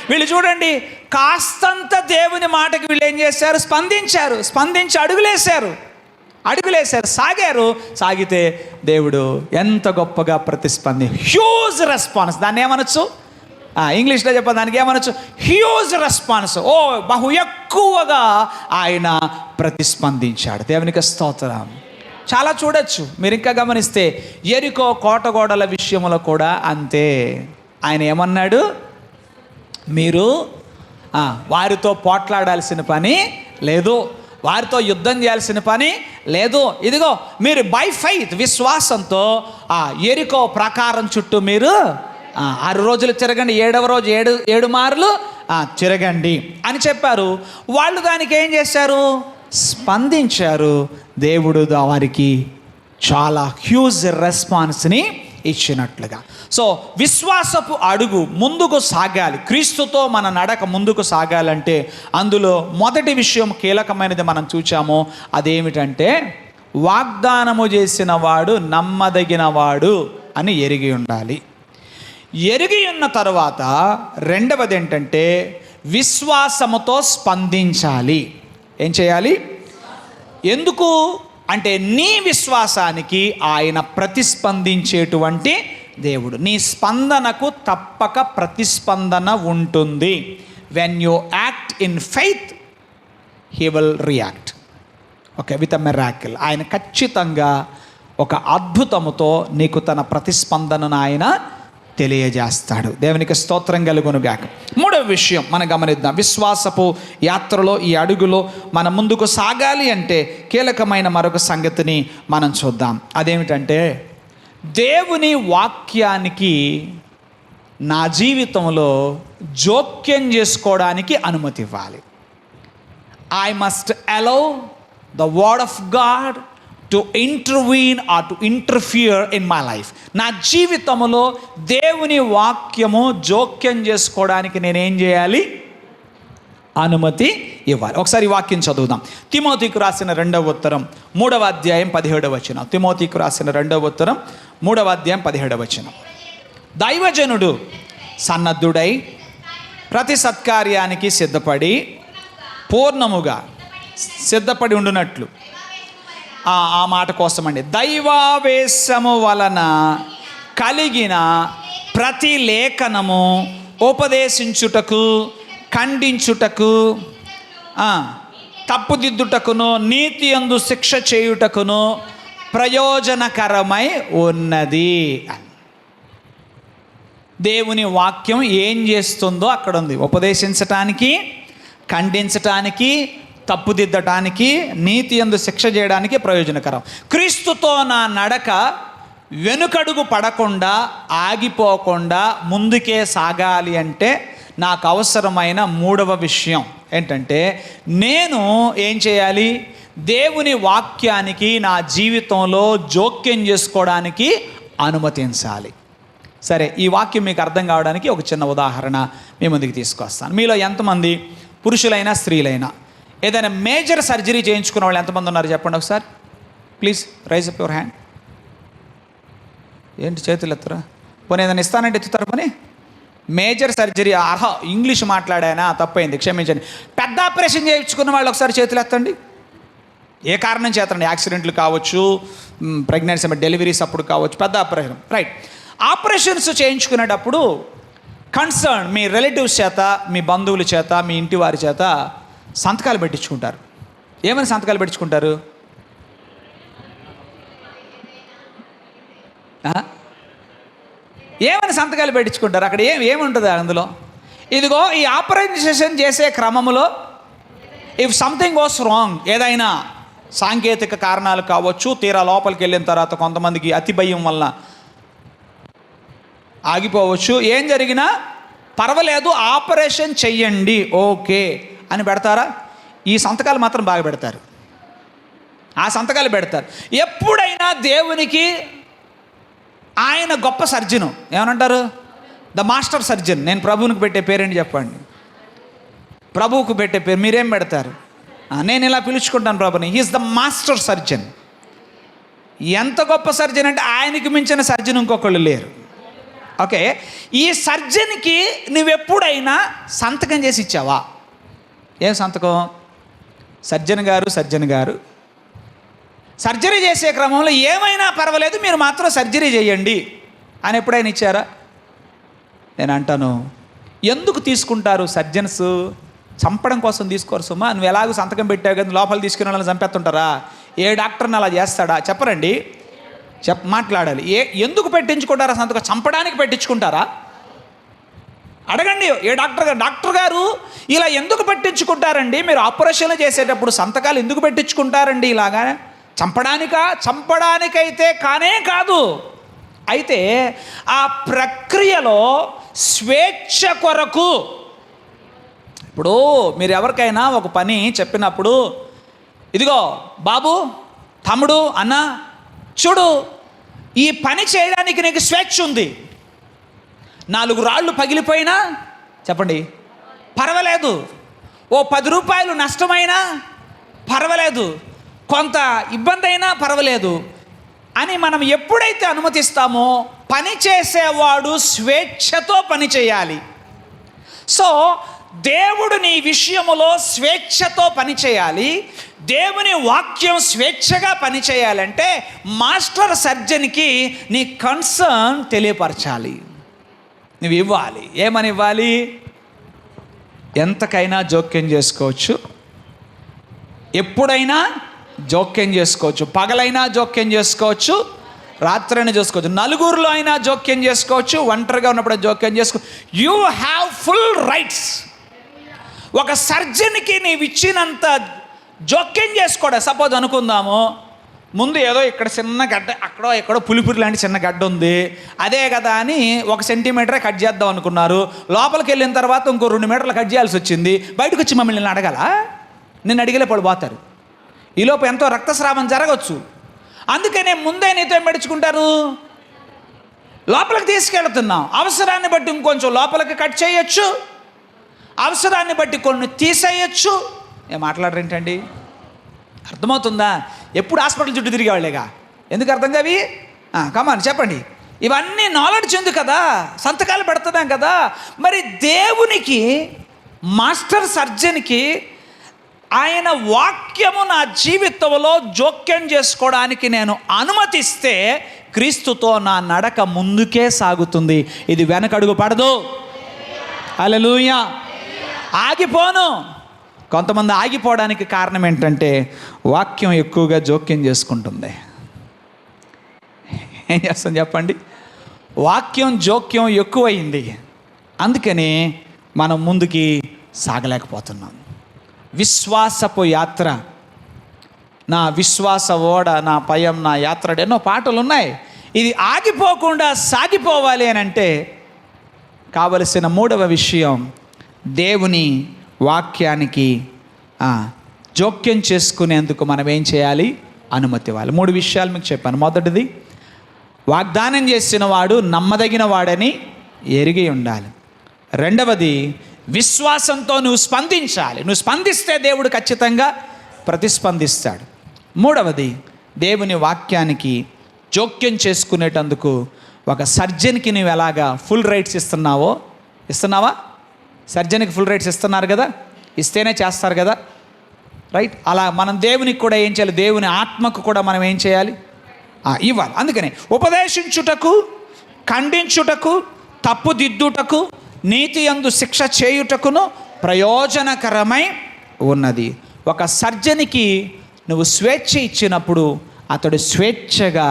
వీళ్ళు చూడండి, కాస్తంత దేవుని మాటకి వీళ్ళు ఏం చేశారు? స్పందించారు. స్పందించి అడుగులేశారు, సాగారు. సాగితే దేవుడు ఎంత గొప్పగా హ్యూజ్ రెస్పాన్స్. దాన్ని ఏమనొచ్చు? ఇంగ్లీష్లో చెప్పాలి, దానికి ఏమనొచ్చు? Huge response. ఓ బహు ఎక్కువగా ఆయన ప్రతిస్పందించాడు. దేవునికి స్తోత్రం. చాలా చూడొచ్చు మీరు ఇంకా గమనిస్తే. యెరికో కోటగోడల విషయంలో కూడా అంతే. ఆయన ఏమన్నాడు? మీరు వారితో పోట్లాడాల్సిన పని లేదు, వారితో యుద్ధం చేయాల్సిన పని లేదు. ఇదిగో మీరు బై ఫెయిత్, విశ్వాసంతో యెరికో ప్రాకారం చుట్టూ మీరు 6 రోజులు తిరగండి, 7వ రోజు 7 మార్లు తిరగండి అని చెప్పారు. వాళ్ళు దానికి ఏం చేశారు? స్పందించారు. దేవుడు వారికి చాలా హ్యూజ్ రెస్పాన్స్ని ఇచ్చినట్లుగా. సో విశ్వాసపు అడుగు ముందుకు సాగాలి. క్రీస్తుతో మన నడక ముందుకు సాగాలంటే అందులో మొదటి విషయం కీలకమైనది మనం చూచాము. అదేమిటంటే వాగ్దానము చేసిన వాడు నమ్మదగిన వాడు అని ఎరిగి ఉండాలి. ఎరిగి ఉన్న తర్వాత రెండవది ఏంటంటే విశ్వాసముతో స్పందించాలి. ఏం చేయాలి? ఎందుకు అంటే నీ విశ్వాసానికి ఆయన ప్రతిస్పందించేటువంటి దేవుడు. నీ స్పందనకు తప్పక ప్రతిస్పందన ఉంటుంది. When you act in faith he will react with a miracle. ఆయన ఖచ్చితంగా ఒక అద్భుతముతో నీకు తన ప్రతిస్పందనను ఆయన తెలియజేస్తాడు. దేవునికి స్తోత్రం కలుగును గాక. మూడవ విషయం మనం గమనిద్దాం. విశ్వాసపు యాత్రలో ఈ అడుగులో మనం ముందుకు సాగాలి అంటే కీలకమైన మరొక సంగతిని మనం చూద్దాం. అదేమిటంటే దేవుని వాక్యానికి నా జీవితంలో జోక్యం చేసుకోవడానికి అనుమతి ఇవ్వాలి. I must allow the word of God to intervene or to interfere in my life. నా జీవితంలో దేవుని వాక్యము జోక్యం చేసుకోవడానికి నేనేం చేయాలి? అనుమతి ఇవ్వాలి. ఒకసారి ఈ వాక్యం చదువుదాం. తిమోతికి రాసిన 2వ ఉత్తరం 3వ అధ్యాయం 17వ వచనం. తిమోతికి రాసిన 2వ ఉత్తరం 3వ అధ్యాయం 17వ వచనం. దైవజనుడు సన్నద్ధుడై ప్రతి సత్కార్యానికి సిద్ధపడి పూర్ణముగా సిద్ధపడి ఉండునట్లు. ఆ మాట కోసమండి. దైవావేశము వలన కలిగిన ప్రతి లేఖనము ఉపదేశించుటకు, ఖండించుటకు, తప్పుదిద్దుటకును, నీతి యందు శిక్ష చేయుటకును ప్రయోజనకరమై ఉన్నది. దేవుని వాక్యం ఏం చేస్తుందో అక్కడ ఉంది. ఉపదేశించటానికి, ఖండించటానికి, తప్పుదిద్దటానికి, నీతి యందు శిక్ష చేయడానికి ప్రయోజనకరం. క్రీస్తుతో నా నడక వెనుకడుగు పడకుండా ఆగిపోకుండా ముందుకే సాగాలి అంటే నాకు అవసరమైన మూడవ విషయం ఏంటంటే, నేను ఏం చేయాలి? దేవుని వాక్యానికి నా జీవితంలో జోక్యం చేసుకోవడానికి అనుమతించాలి. సరే, ఈ వాక్యం మీకు అర్థం కావడానికి ఒక చిన్న ఉదాహరణ మీ ముందుకు తీసుకొస్తాను. మీలో ఎంతమంది పురుషులైనా స్త్రీలైనా ఏదైనా మేజర్ సర్జరీ చేయించుకున్న వాళ్ళు ఎంతమంది ఉన్నారు చెప్పండి ఒకసారి. Please rise up your hand. ఏంటి చేతులు ఎత్తరా? పోనీ ఏదైనా ఇస్తానంటే ఎత్తుతారు. పోనీ మేజర్ సర్జరీ, ఇంగ్లీష్ మాట్లాడానా, తప్పైంది, క్షమించండి. పెద్ద ఆపరేషన్ చేయించుకున్న వాళ్ళు ఒకసారి చేతులు ఎత్తండి. ఏ కారణం చేతండి, యాక్సిడెంట్లు కావచ్చు, ప్రెగ్నెన్సీ డెలివరీస్ అప్పుడు కావచ్చు, పెద్ద ఆపరేషన్, రైట్. ఆపరేషన్స్ చేయించుకునేటప్పుడు కన్సర్న్ మీ రిలేటివ్స్ చేత, మీ బంధువుల చేత, మీ ఇంటి వారి చేత సంతకాలు పెట్టించుకుంటారు. ఏమని సంతకాలు పెట్టించుకుంటారు? ఏమని సంతకాలు పెట్టించుకుంటారు? అక్కడ ఏముంటుంది అందులో? ఇదిగో ఈ ఆపరేషన్ చేసే క్రమంలో ఇఫ్ సంథింగ్ గోస్ రాంగ్, ఏదైనా సాంకేతిక కారణాలు కావచ్చు, తీరా లోపలికి వెళ్ళిన తర్వాత కొంతమందికి అతి భయం వల్ల ఆగిపోవచ్చు, ఏం జరిగినా పర్వాలేదు ఆపరేషన్ చెయ్యండి ఓకే అని పెడతారా? ఈ సంతకాలు మాత్రం బాగా పెడతారు. ఆ సంతకాలు పెడతారు. ఎప్పుడైనా దేవునికి ఆయన గొప్ప సర్జను, ఏమనంటారు? The master surgeon. నేను ప్రభువునికి పెట్టే పేరేంటి చెప్పండి? ప్రభువుకు పెట్టే పేరు మీరేం పెడతారు? నేను ఇలా పిలుచుకుంటాను ప్రభుని, హీఈస్ ద మాస్టర్ సర్జన్. ఎంత గొప్ప సర్జన్ అంటే ఆయనకి మించిన సర్జన్ ఇంకొకళ్ళు లేరు. ఓకే, ఈ సర్జన్కి నువ్వెప్పుడైనా సంతకం చేసి ఇచ్చావా? ఏం సంతకం? సర్జన్ గారు సర్జరీ చేసే క్రమంలో ఏమైనా పర్వాలేదు, మీరు మాత్రం సర్జరీ చేయండి అని ఎప్పుడైనా ఇచ్చారా? నేను అంటాను, ఎందుకు తీసుకుంటారు సర్జన్స్? చంపడం కోసం తీసుకోరు సుమా. నువ్వు ఎలాగో సంతకం పెట్టావు కదా, లోపల తీసుకుని వాళ్ళని చంపేస్తుంటారా? ఏ డాక్టర్ని అలా చేస్తాడా? చెప్పరండి, మాట్లాడాలి. ఎందుకు పెట్టించుకుంటారా సంతకం? చంపడానికి పెట్టించుకుంటారా? అడగండి ఏ డాక్టర్ గారు ఇలా ఎందుకు పెట్టించుకుంటారండి? మీరు ఆపరేషన్లు చేసేటప్పుడు సంతకాలు ఎందుకు పెట్టించుకుంటారండి? ఇలాగా చంపడానికైతే కానే కాదు. అయితే ఆ ప్రక్రియలో స్వేచ్ఛ కొరకు, ఇప్పుడు మీరు ఎవరికైనా ఒక పని చెప్పినప్పుడు, ఇదిగో బాబు, తమ్ముడు, అన్న, చూడు, ఈ పని చేయడానికి నీకు స్వేచ్ఛ ఉంది. 4 రాళ్ళు పగిలిపోయినా చెప్పండి పర్వాలేదు, ఓ 10 రూపాయలు నష్టమైనా పర్వాలేదు, కొంత ఇబ్బంది అయినా పర్వాలేదు అని మనం ఎప్పుడైతే అనుమతిస్తామో పని చేసేవాడు స్వేచ్ఛతో పని చేయాలి. సో దేవుడు నీ విషయములో స్వేచ్ఛతో పని చేయాలి. దేవుని వాక్యం స్వేచ్ఛగా పని చేయాలంటే మాస్టర్ సర్జన్కి నీ కన్సర్న్ తెలియపరచాలి. నువ్వు ఇవ్వాలి. ఏమని ఇవ్వాలి? ఎంతకైనా జోక్యం చేసుకోవచ్చు, ఎప్పుడైనా జోక్యం చేసుకోవచ్చు, పగలైనా జోక్యం చేసుకోవచ్చు, రాత్రైనా చేసుకోవచ్చు, నలుగురిలో అయినా జోక్యం చేసుకోవచ్చు, ఒంటరిగా ఉన్నప్పుడు జోక్యం చేసుకో. You have full rights. ఒక సర్జన్కి నీవు ఇచ్చినంత జోక్యం చేసుకోవడం. సపోజ్ అనుకుందాము, ముందు ఏదో ఇక్కడ చిన్న గడ్డ, అక్కడో ఎక్కడో పులిపురి లాంటి చిన్న గడ్డ ఉంది, అదే కదా అని 1 సెంటీమీటరే కట్ చేద్దాం అనుకున్నారు. లోపలికి వెళ్ళిన తర్వాత ఇంకో 2 మీటర్లు కట్ చేయాల్సి వచ్చింది. బయటకు వచ్చి మమ్మల్ని అడగాల? నిన్ను అడిగలే పడిపోతారు. ఈలోపు ఎంతో రక్తస్రావం జరగవచ్చు. అందుకనే ముందే నీతో ఏం పడించుకుంటారు? లోపలికి తీసుకెళ్తున్నాం, అవసరాన్ని బట్టి ఇంకొంచెం లోపలికి కట్ చేయొచ్చు, అవసరాన్ని బట్టి కొన్ని తీసేయచ్చు. ఏం మాట్లాడరేంటండి? అర్థమవుతుందా? ఎప్పుడు హాస్పిటల్ చుట్టూ తిరిగేవాళ్ళేగా, ఎందుకు అర్థం కావి? కమాన్ చెప్పండి. ఇవన్నీ నాలెడ్జ్ ఉంది కదా, సంతకాలు పెడుతున్నాం కదా. మరి దేవునికి, మాస్టర్ సర్జన్కి ఆయన వాక్యము నా జీవితంలో జోక్యం చేసుకోవడానికి నేను అనుమతిస్తే క్రీస్తుతో నా నడక ముందుకే సాగుతుంది. ఇది వెనకడుగు పడదు. హల్లెలూయా. ఆగిపోను. కొంతమంది ఆగిపోవడానికి కారణం ఏంటంటే వాక్యం ఎక్కువగా జోక్యం చేసుకుంటుంది. ఏం చేస్తాం చెప్పండి? వాక్యం జోక్యం ఎక్కువైంది, అందుకని మనం ముందుకి సాగలేకపోతున్నాం. విశ్వాసపు యాత్ర, నా విశ్వాస ఓడ, నా పయం, నా యాత్ర, ఎన్నో పాటలు ఉన్నాయి. ఇది ఆగిపోకుండా సాగిపోవాలి అని అంటే కావలసిన మూడవ విషయం, దేవుని వాక్యానికి జోక్యం చేసుకునేందుకు మనం ఏం చేయాలి? అనుమతి ఇవ్వాలి. 3 విషయాలు మీకు చెప్పాను. మొదటిది, వాగ్దానం చేసిన వాడు నమ్మదగిన వాడని ఎరిగి ఉండాలి. రెండవది, విశ్వాసంతో నువ్వు స్పందించాలి. నువ్వు స్పందిస్తే దేవుడు ఖచ్చితంగా ప్రతిస్పందిస్తాడు. మూడవది, దేవుని వాక్యానికి జోక్యం చేసుకునేటందుకు ఒక సర్జన్కి నువ్వు ఎలాగా ఫుల్ రైట్స్ ఇస్తున్నావా? సర్జన్కి ఫుల్ రైట్స్ ఇస్తున్నారు కదా, ఇస్తేనే చేస్తారు కదా, రైట్? అలా మనం దేవునికి కూడా ఏం చేయాలి? దేవుని ఆత్మకు కూడా మనం ఏం చేయాలి? ఇవ్వాలి. అందుకనే ఉపదేశించుటకు, ఖండించుటకు, తప్పుదిద్దుటకు, నీతి యందు శిక్ష చేయుటకును ప్రయోజనకరమై ఉన్నది. ఒక సర్జనికి నువ్వు స్వేచ్ఛ ఇచ్చినప్పుడు అతడు స్వేచ్ఛగా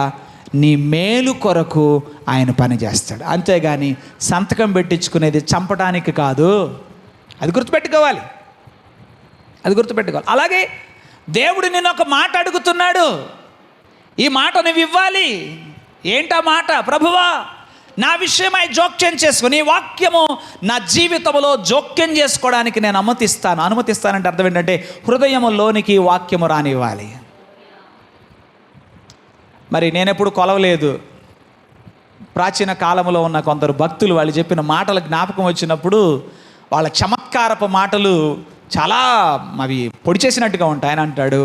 నీ మేలు కొరకు ఆయన పని చేస్తాడు. అంతేగాని సంతకం పెట్టించుకునేది చంపడానికి కాదు. అది గుర్తుపెట్టుకోవాలి. అలాగే దేవుడు నిన్ను ఒక మాట అడుగుతున్నాడు. ఈ మాట నువ్వు ఇవ్వాలి. ఏంటా మాట? ప్రభువా, నా విషయమై జోక్యం చేసుకో. నీ వాక్యము నా జీవితంలో జోక్యం చేసుకోవడానికి నేను అనుమతిస్తానంటే అర్థం ఏంటంటే హృదయములోనికి వాక్యము రానివ్వాలి. మరి నేనెప్పుడు కొలవలేదు. ప్రాచీన కాలంలో ఉన్న కొందరు భక్తులు వాళ్ళు చెప్పిన మాటల జ్ఞాపకం వచ్చినప్పుడు వాళ్ళ చమత్కారపు మాటలు చాలా అవి పొడి చేసినట్టుగా ఉంటాయి. ఆయన అంటాడు,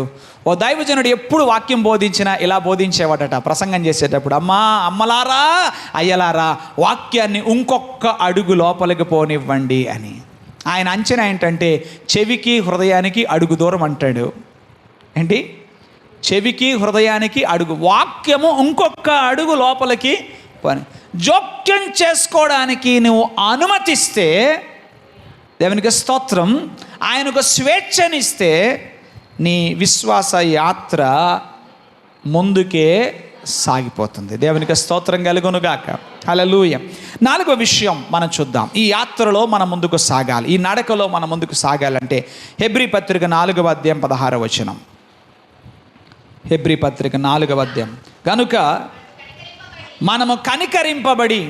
ఓ దైవజనుడు ఎప్పుడు వాక్యం బోధించినా ఇలా బోధించేవాడట ప్రసంగం చేసేటప్పుడు, అమ్మలారా అయ్యలారా, వాక్యాన్ని ఇంకొక అడుగు లోపలికి పోనివ్వండి అని. ఆయన అంచనా ఏంటంటే చెవికి హృదయానికి అడుగు దూరం అంటాడు. ఏంటి? చెవికి హృదయానికి అడుగు, వాక్యము ఇంకొక అడుగు లోపలికి పోని. జోక్యం చేసుకోవడానికి నువ్వు అనుమతిస్తే, దేవునికి స్తోత్రం, ఆయనకు స్వేచ్ఛనిస్తే నీ విశ్వాస యాత్ర ముందుకే సాగిపోతుంది. దేవునికి స్తోత్రం కలుగునుగాక. హల్లెలూయా. 4వ విషయం మనం చూద్దాం. ఈ యాత్రలో మనం ముందుకు సాగాలి, ఈ నడకలో మనం ముందుకు సాగాలంటే హెబ్రీ పత్రిక 4వ అధ్యాయం 16వ వచనం. హెబ్రీ పత్రిక 4వ అధ్యాయం. కనుక మనము కనికరింపబడి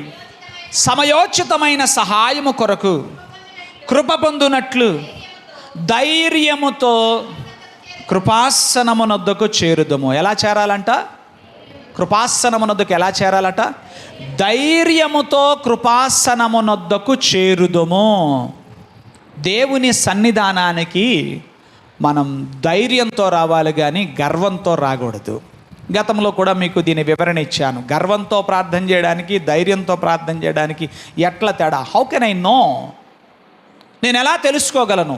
సమయోచితమైన సహాయము కొరకు కృప పొందునట్లు ధైర్యముతో కృపాసనమునొద్దకు చేరుదము. ఎలా చేరాలంట? కృపాసనమునొద్దకు ఎలా చేరాలట? ధైర్యముతో కృపాసనమునొద్దకు చేరుదము. దేవుని సన్నిధానానికి మనం ధైర్యంతో రావాలి కానీ గర్వంతో రాకూడదు. గతంలో కూడా మీకు దీని వివరణ ఇచ్చాను. గర్వంతో ప్రార్థన చేయడానికి, ధైర్యంతో ప్రార్థన చేయడానికి ఎట్లా తేడా? How can I know? నేను ఎలా తెలుసుకోగలను?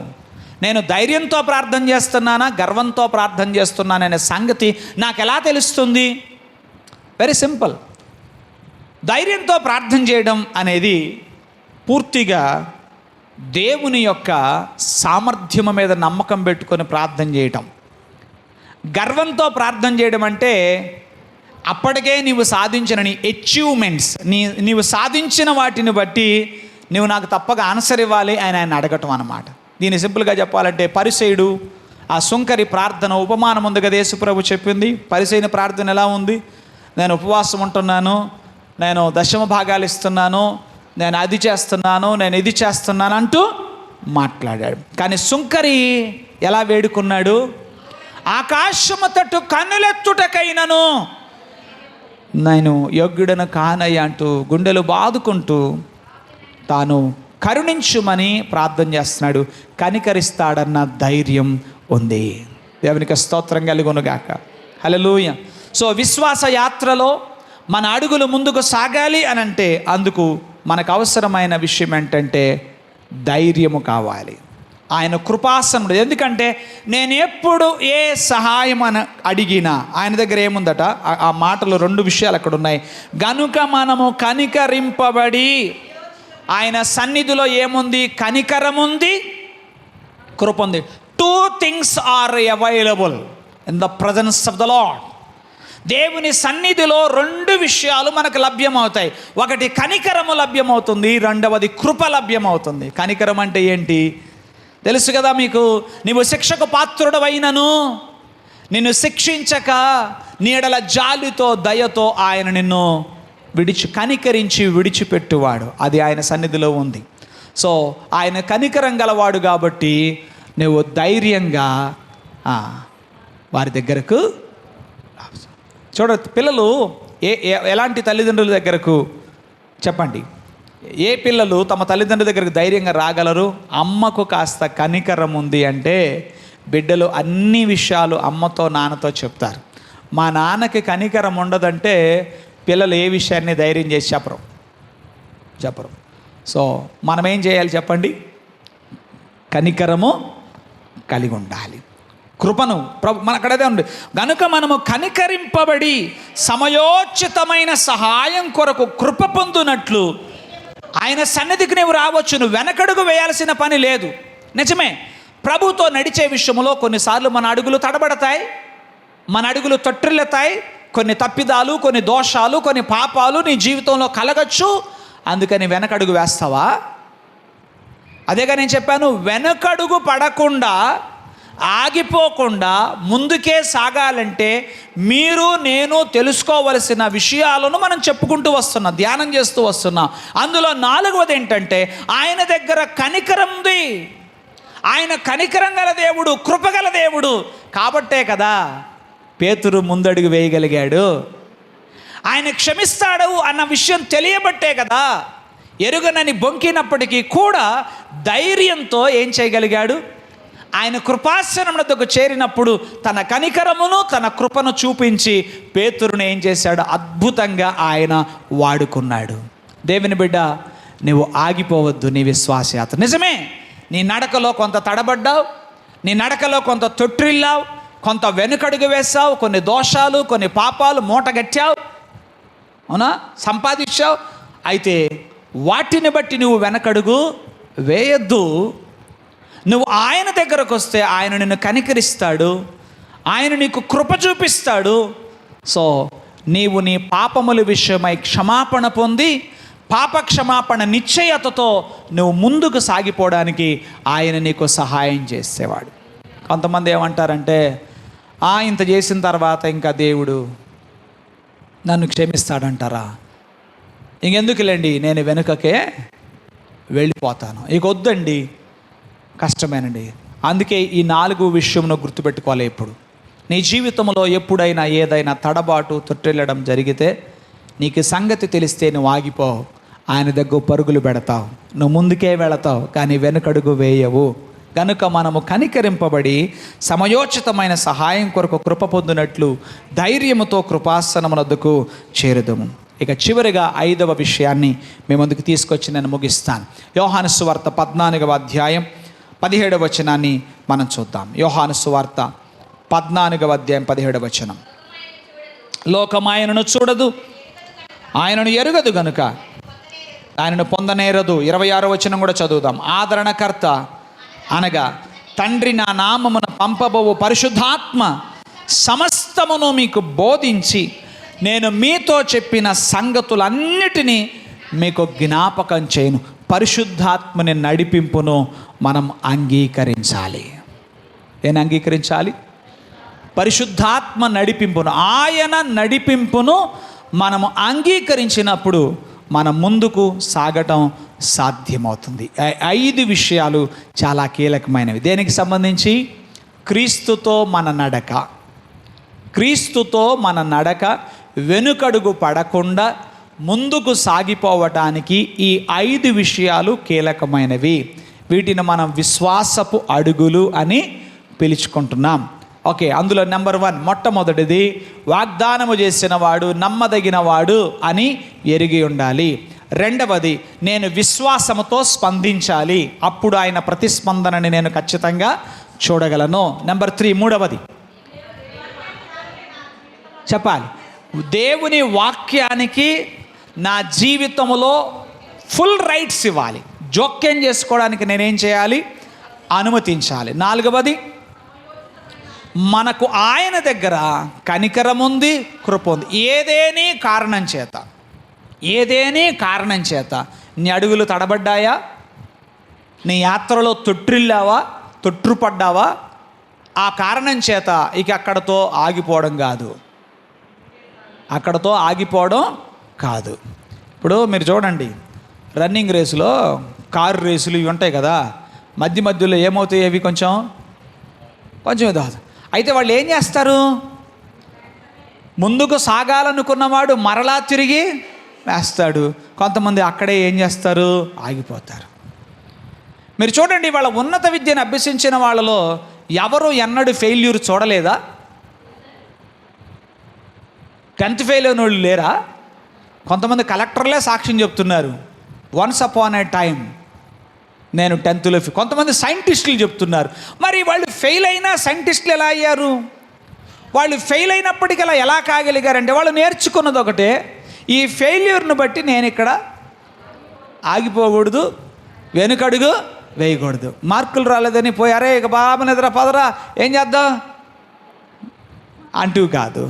నేను ధైర్యంతో ప్రార్థన చేస్తున్నానా, గర్వంతో ప్రార్థన చేస్తున్నాననే సంగతి నాకు ఎలా తెలుస్తుంది? Very simple. ధైర్యంతో ప్రార్థన చేయడం అనేది పూర్తిగా దేవుని యొక్క సామర్థ్యము మీద నమ్మకం పెట్టుకొని ప్రార్థన చేయటం. గర్వంతో ప్రార్థన చేయడం అంటే అప్పటికే నీవు సాధించిన నీ అచీవ్మెంట్స్, నీవు సాధించిన వాటిని బట్టి నువ్వు నాకు తప్పక ఆన్సర్ ఇవ్వాలి అని ఆయన అడగటం అన్నమాట. దీన్ని సింపుల్గా చెప్పాలంటే పరిసయుడు ఆ సుంకరి ప్రార్థన ఉపమానం ఉంది కదా, యేసుప్రభు చెప్పింది. పరిసయుని ప్రార్థన ఎలా ఉంది? నేను ఉపవాసం ఉంటున్నాను, నేను దశమ భాగాలు ఇస్తున్నాను, నేను అది చేస్తున్నాను, నేను ఇది చేస్తున్నాను అంటూ మాట్లాడాడు. కానీ సుంకరి ఎలా వేడుకున్నాడు? ఆకాశము తట్టు కన్నులెత్తుటకైనను నేను యోగ్యుడను కానయ్య అంటూ గుండెలు బాదుకుంటూ తాను కరుణించుమని ప్రార్థన చేస్తున్నాడు. కనికరిస్తాడన్న ధైర్యం ఉంది. దేవునికి స్తోత్రం కలుగునుగాక. హల్లెలూయా. సో విశ్వాస యాత్రలో మన అడుగులు ముందుకు సాగాలి అని అంటే అందుకు మనకు అవసరమైన విషయం ఏంటంటే ధైర్యము కావాలి. ఆయన కృపాసనుడు. ఎందుకంటే నేను ఎప్పుడు ఏ సహాయం అని అడిగినా ఆయన దగ్గర ఏముందట? ఆ మాటలు 2 విషయాలు అక్కడ ఉన్నాయి. గనుక మనము కనికరింపబడి, ఆయన సన్నిధిలో ఏముంది? కనికరం ఉంది, కృప ఉంది. 2 things are available in the presence of the Lord. దేవుని సన్నిధిలో 2 విషయాలు మనకు లభ్యమవుతాయి. ఒకటి కనికరము లభ్యమవుతుంది, రెండవది కృప లభ్యమవుతుంది. కనికరం అంటే ఏంటి తెలుసు కదా మీకు. నీవు శిక్షకు పాత్రుడవైనను, నిన్ను శిక్షించక నీ ఎడల జాలితో దయతో ఆయన నిన్ను కనికరించి విడిచిపెట్టువాడు. అది ఆయన సన్నిధిలో ఉంది. సో ఆయన కనికరం గలవాడు కాబట్టి నువ్వు ధైర్యంగా వారి దగ్గరకు పిల్లలు ఎలాంటి తల్లిదండ్రుల దగ్గరకు చెప్పండి? ఏ పిల్లలు తమ తల్లిదండ్రుల దగ్గరకు ధైర్యంగా రాగలరు? అమ్మకు కాస్త కనికరం ఉంది అంటే బిడ్డలు అన్ని విషయాలు అమ్మతో నాన్నతో చెప్తారు. మా నాన్నకి కనికరం ఉండదంటే పిల్లలు ఏ విషయాన్ని ధైర్యం చేసి చెప్పరు. సో మనం ఏం చేయాలి చెప్పండి? కనికరము కలిగి ఉండాలి. కృపను మన అక్కడదే ఉంది గనుక మనము కనికరింపబడి సమయోచితమైన సహాయం కొరకు కృప పొందునట్లు ఆయన సన్నిధికి నువ్వు రావచ్చు. నువ్వు వెనకడుగు వేయాల్సిన పని లేదు. నిజమే, ప్రభుతో నడిచే విషయంలో కొన్నిసార్లు మన అడుగులు తడబడతాయి, మన అడుగులు తొట్టిల్లుతాయి. కొన్ని తప్పిదాలు, కొన్ని దోషాలు, కొన్ని పాపాలు నీ జీవితంలో కలగచ్చు. అందుకని వెనకడుగు వేస్తావా? అదేగా నేను చెప్పాను, వెనకడుగు పడకుండా ఆగిపోకుండా ముందుకే సాగాలంటే మీరు నేను తెలుసుకోవలసిన విషయాలను మనం చెప్పుకుంటూ వస్తున్నాం, ధ్యానం చేస్తూ వస్తున్నాం. అందులో 4వది ఏంటంటే ఆయన దగ్గర కనికరం ఉంది. ఆయన కనికరం గల దేవుడు, కృపగల దేవుడు. కాబట్టే కదా పేతురు ముందడుగు వేయగలిగాడు. ఆయన క్షమిస్తాడు అన్న విషయం తెలియబట్టే కదా ఎరుగనని బొంకినప్పటికీ కూడా ధైర్యంతో ఏం చేయగలిగాడు? ఆయన కృపాసనమునకు చేరినప్పుడు తన కనికరమును తన కృపను చూపించి పేతురుని ఏం చేశాడు? అద్భుతంగా ఆయన వాడుకున్నాడు. దేవుని బిడ్డ, నువ్వు ఆగిపోవద్దు నీ విశ్వాసయాత్ర. నిజమే, నీ నడకలో కొంత తడబడ్డావు, నీ నడకలో కొంత తొట్టిల్లావు, కొంత వెనుకడుగు వేసావు, కొన్ని దోషాలు, కొన్ని పాపాలు మూటగట్టావు, అవునా, సంపాదించావు. అయితే వాటిని బట్టి నువ్వు వెనకడుగు వేయద్దు. నువ్వు ఆయన దగ్గరకు వస్తే ఆయన నిన్ను కనికరిస్తాడు, ఆయన నీకు కృప చూపిస్తాడు. సో నీవు నీ పాపముల విషయమై క్షమాపణ పొంది పాప క్షమాపణ నిశ్చయతతో నువ్వు ముందుకు సాగిపోవడానికి ఆయన నీకు సహాయం చేసేవాడు. కొంతమంది ఏమంటారంటే ఇంత చేసిన తర్వాత ఇంకా దేవుడు నన్ను క్షమిస్తాడంటారా? ఇంకెందుకులేండి, నేను వెనుకకే వెళ్ళిపోతాను, ఇక వద్దండి, కష్టమేనండి. అందుకే ఈ 4 విషయంలో గుర్తుపెట్టుకోవాలి. ఎప్పుడు నీ జీవితంలో ఎప్పుడైనా ఏదైనా తడబాటు తొట్టిల్లడం జరిగితే నీకు సంగతి తెలిస్తే నువ్వు ఆగిపోవు, ఆయన దగ్గర పరుగులు పెడతావు, నువ్వు ముందుకే వెళతావు, కానీ వెనుకడుగు వేయవు. కనుక మనము కనికరింపబడి సమయోచితమైన సహాయం కొరకు కృప పొందినట్లు ధైర్యముతో కృపాసనమునొద్దకు చేరుదము. ఇక చివరిగా 5వ విషయాన్ని మీ ముందుకు తీసుకొచ్చి నేను ముగిస్తాను. యోహాను సువార్త 14వ అధ్యాయం 17వ వచనాన్ని మనం చూద్దాం. యోహాను సువార్త 14వ అధ్యాయం 17వ వచనం. లోకం ఆయనను చూడదు, ఆయనను ఎరుగదు గనుక ఆయనను పొందనేరదు. 26వ వచనం కూడా చదువుదాం. ఆదరణకర్త అనగా తండ్రి నా నామమున పంపబోవు పరిశుద్ధాత్మ సమస్తమును మీకు బోధించి నేను మీతో చెప్పిన సంగతులన్నిటినీ మీకు జ్ఞాపకం చేయను. పరిశుద్ధాత్మని నడిపింపును మనం అంగీకరించాలి. నేను అంగీకరించాలి పరిశుద్ధాత్మ నడిపింపును, ఆయన నడిపింపును మనము అంగీకరించినప్పుడు మనం ముందుకు సాగటం సాధ్యమవుతుంది. 5 విషయాలు చాలా కీలకమైనవి. దేనికి సంబంధించి? క్రీస్తుతో మన నడక. క్రీస్తుతో మన నడక వెనుకడుగు పడకుండా ముందుకు సాగిపోవటానికి ఈ 5 విషయాలు కీలకమైనవి. వీటిని మనం విశ్వాసపు అడుగులు అని పిలుచుకుంటున్నాం. ఓకే, అందులో నెంబర్ 1 మొట్టమొదటిది వాగ్దానము చేసిన వాడు నమ్మదగిన వాడు అని ఎరిగి ఉండాలి. 2వది నేను విశ్వాసముతో స్పందించాలి, అప్పుడు ఆయన ప్రతిస్పందనని నేను ఖచ్చితంగా చూడగలను. నెంబర్ 3 మూడవది చెప్పాలి, దేవుని వాక్యానికి నా జీవితంలో ఫుల్ రైట్స్ ఇవ్వాలి, జోక్యం చేసుకోవడానికి నేనేం చేయాలి? అనుమతించాలి. 4వది మనకు ఆయన దగ్గర కనికరం ఉంది, కృప ఉంది. ఏదేని కారణం చేత నీ అడుగులు తడబడ్డాయా? నీ యాత్రలో తొట్టిల్లావా? తొట్టుపడ్డావా? ఆ కారణం చేత ఇక అక్కడతో ఆగిపోవడం కాదు, అక్కడతో ఆగిపోవడం కాదు. ఇప్పుడు మీరు చూడండి, రన్నింగ్ రేసులో కారు రేసులు ఇవి ఉంటాయి కదా, మధ్యలో ఏమవుతాయి, అవి కొంచెం ఇది. అయితే వాళ్ళు ఏం చేస్తారు, ముందుకు సాగాలనుకున్నవాడు మరలా తిరిగి వేస్తాడు. కొంతమంది అక్కడే ఏం చేస్తారు, ఆగిపోతారు. మీరు చూడండి, వాళ్ళ ఉన్నత విద్యను అభ్యసించిన వాళ్ళలో ఎవరు ఎన్నడూ ఫెయిల్యూర్ చూడలేదా? 10th ఫెయిల్ అయిన వాళ్ళు లేరా? కొంతమంది కలెక్టర్లే సాక్ష్యం చెప్తున్నారు, వన్స్ అపాన్ ఏ టైం నేను 10th కొంతమంది సైంటిస్టులు చెప్తున్నారు. మరి వాళ్ళు ఫెయిల్ అయినా సైంటిస్టులు ఎలా అయ్యారు? వాళ్ళు ఫెయిల్ అయినప్పటికీ అలా ఎలా కాగలిగారంటే వాళ్ళు నేర్చుకున్నది ఒకటే, ఈ ఫెయిల్యూర్ను బట్టి నేను ఇక్కడ ఆగిపోకూడదు, వెనుకడుగు వేయకూడదు. మార్కులు రాలేదని పోయారే ఇక బాబా నిద్ర పదరా ఏం చేద్దాం అంటూ కాదు,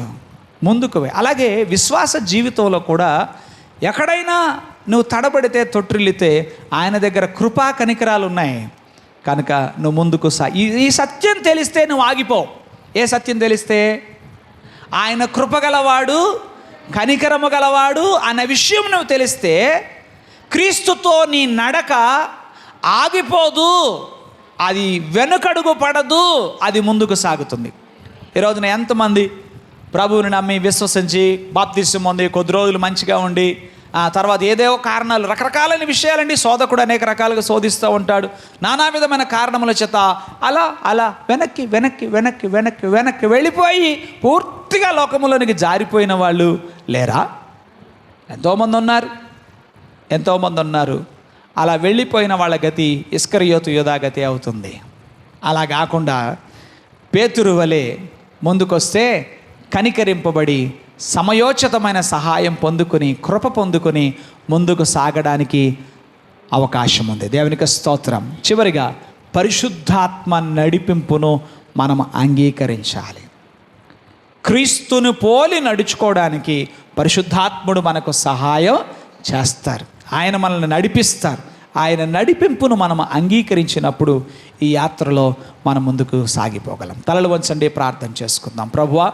ముందుకు పోయి. అలాగే విశ్వాస జీవితంలో కూడా ఎక్కడైనా నువ్వు తడబడితే తొట్టిల్లితే ఆయన దగ్గర కృపా కనికరాలు ఉన్నాయి కనుక నువ్వు ముందుకు ఈ సత్యం తెలిస్తే నువ్వు ఆగిపోవు. ఏ సత్యం తెలిస్తే? ఆయన కృపగలవాడు, కనికరము గలవాడు అన్న విషయం నువ్వు తెలిస్తే క్రీస్తుతో నీ నడక ఆగిపోదు, అది వెనుకడుగు పడదు, అది ముందుకు సాగుతుంది. ఈరోజున ఎంతమంది ప్రభువుని నమ్మి విశ్వసించి బాప్తిసం పొంది కొద్ది రోజులు మంచిగా ఉండి తర్వాత ఏదేవో కారణాలు, రకరకాలైన విషయాలండి, శోధకుడు అనేక రకాలుగా శోధిస్తూ ఉంటాడు, నానా విధమైన కారణముల చేత అలా అలా వెనక్కి వెనక్కి వెనక్కి వెనక్కి వెనక్కి వెళ్ళిపోయి పూర్తిగా లోకములోనికి జారిపోయిన వాళ్ళు లేరా? ఎంతోమంది ఉన్నారు. అలా వెళ్ళిపోయిన వాళ్ళ గతి ఇస్కరియోతు యూదా గతి అవుతుంది. అలా కాకుండా పేతురు వలె ముందుకొస్తే కనికరింపబడి సమయోచితమైన సహాయం పొందుకొని కృప పొందుకొని ముందుకు సాగడానికి అవకాశం ఉంది. దేవునికి స్తోత్రం. చివరిగా పరిశుద్ధాత్మ నడిపింపును మనం అంగీకరించాలి. క్రీస్తును పోలి నడుచుకోవడానికి పరిశుద్ధాత్ముడు మనకు సహాయం చేస్తారు, ఆయన మనల్ని నడిపిస్తారు. ఆయన నడిపింపును మనం అంగీకరించినప్పుడు ఈ యాత్రలో మనం ముందుకు సాగిపోగలం. తలలు వంచండి, ప్రార్థన చేసుకుందాం. ప్రభువా,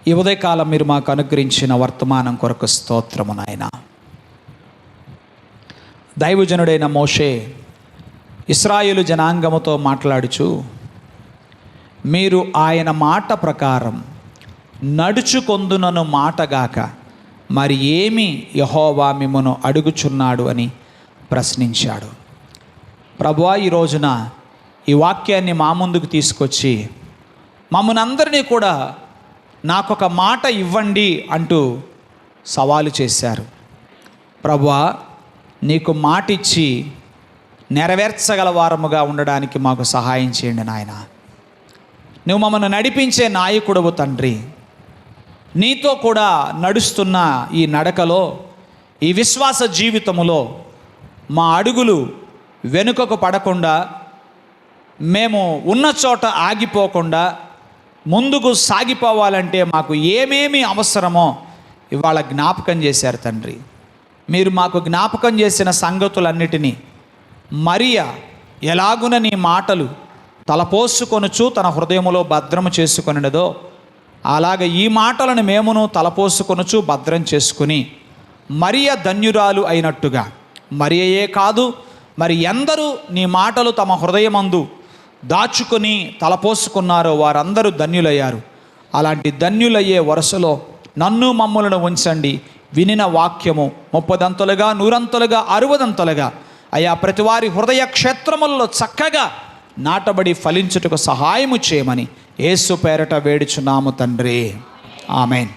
ఈ ఉదయకాలం మీరు మాకు అనుగ్రహించిన వర్తమానం కొరకు స్తోత్రము నాయనా. దైవజనుడైన మోషే ఇశ్రాయేలు జనాంగముతో మాట్లాడుచు, మీరు ఆయన మాట ప్రకారం నడుచుకొందునను మాటగాక మరి ఏమి యెహోవా మిమ్మును అడుగుచున్నాడు అని ప్రశ్నించాడు. ప్రభువా, ఈ రోజున ఈ వాక్యాన్ని మా ముందుకు తీసుకొచ్చి మమ్మల్ని అందరినీ కూడా నాకొక మాట ఇవ్వండి అంటూ సవాలు చేశారు. ప్రభువా, నీకు మాట ఇచ్చి నెరవేర్చగల వారముగా ఉండడానికి మాకు సహాయం చేయండి నాయన. నువ్వు మమ్మల్ని నడిపించే నాయకుడవు తండ్రి. నీతో కూడా నడుస్తున్న ఈ నడకలో, ఈ విశ్వాస జీవితములో మా అడుగులు వెనుకకు పడకుండా, మేము ఉన్న చోట ఆగిపోకుండా ముందుకు సాగిపోవాలంటే మాకు ఏమేమి అవసరమో ఇవాళ జ్ఞాపకం చేశారు తండ్రి. మీరు మాకు జ్ఞాపకం చేసిన సంగతులన్నిటినీ మరియ ఎలాగున నీ మాటలు తలపోసుకొనుచు తన హృదయములో భద్రము చేసుకొనినదో అలాగే ఈ మాటలను మేమును తలపోసుకొనుచు భద్రం చేసుకుని మరియ ధన్యురాలు అయినట్టుగా, మరియయే కాదు మరి ఎందరూ నీ మాటలు తమ హృదయమందు దాచుకొని తలపోసుకున్నారో వారందరూ ధన్యులయ్యారు. అలాంటి ధన్యులయ్యే వరుసలో నన్ను మమ్ములను ఉంచండి. వినిన వాక్యము 30 100 60 అయా ప్రతివారి హృదయ క్షేత్రములలో చక్కగా నాటబడి ఫలించుటకు సహాయము చేయమని యేసు పేరట వేడుచున్నాము తండ్రి. ఆమెన్.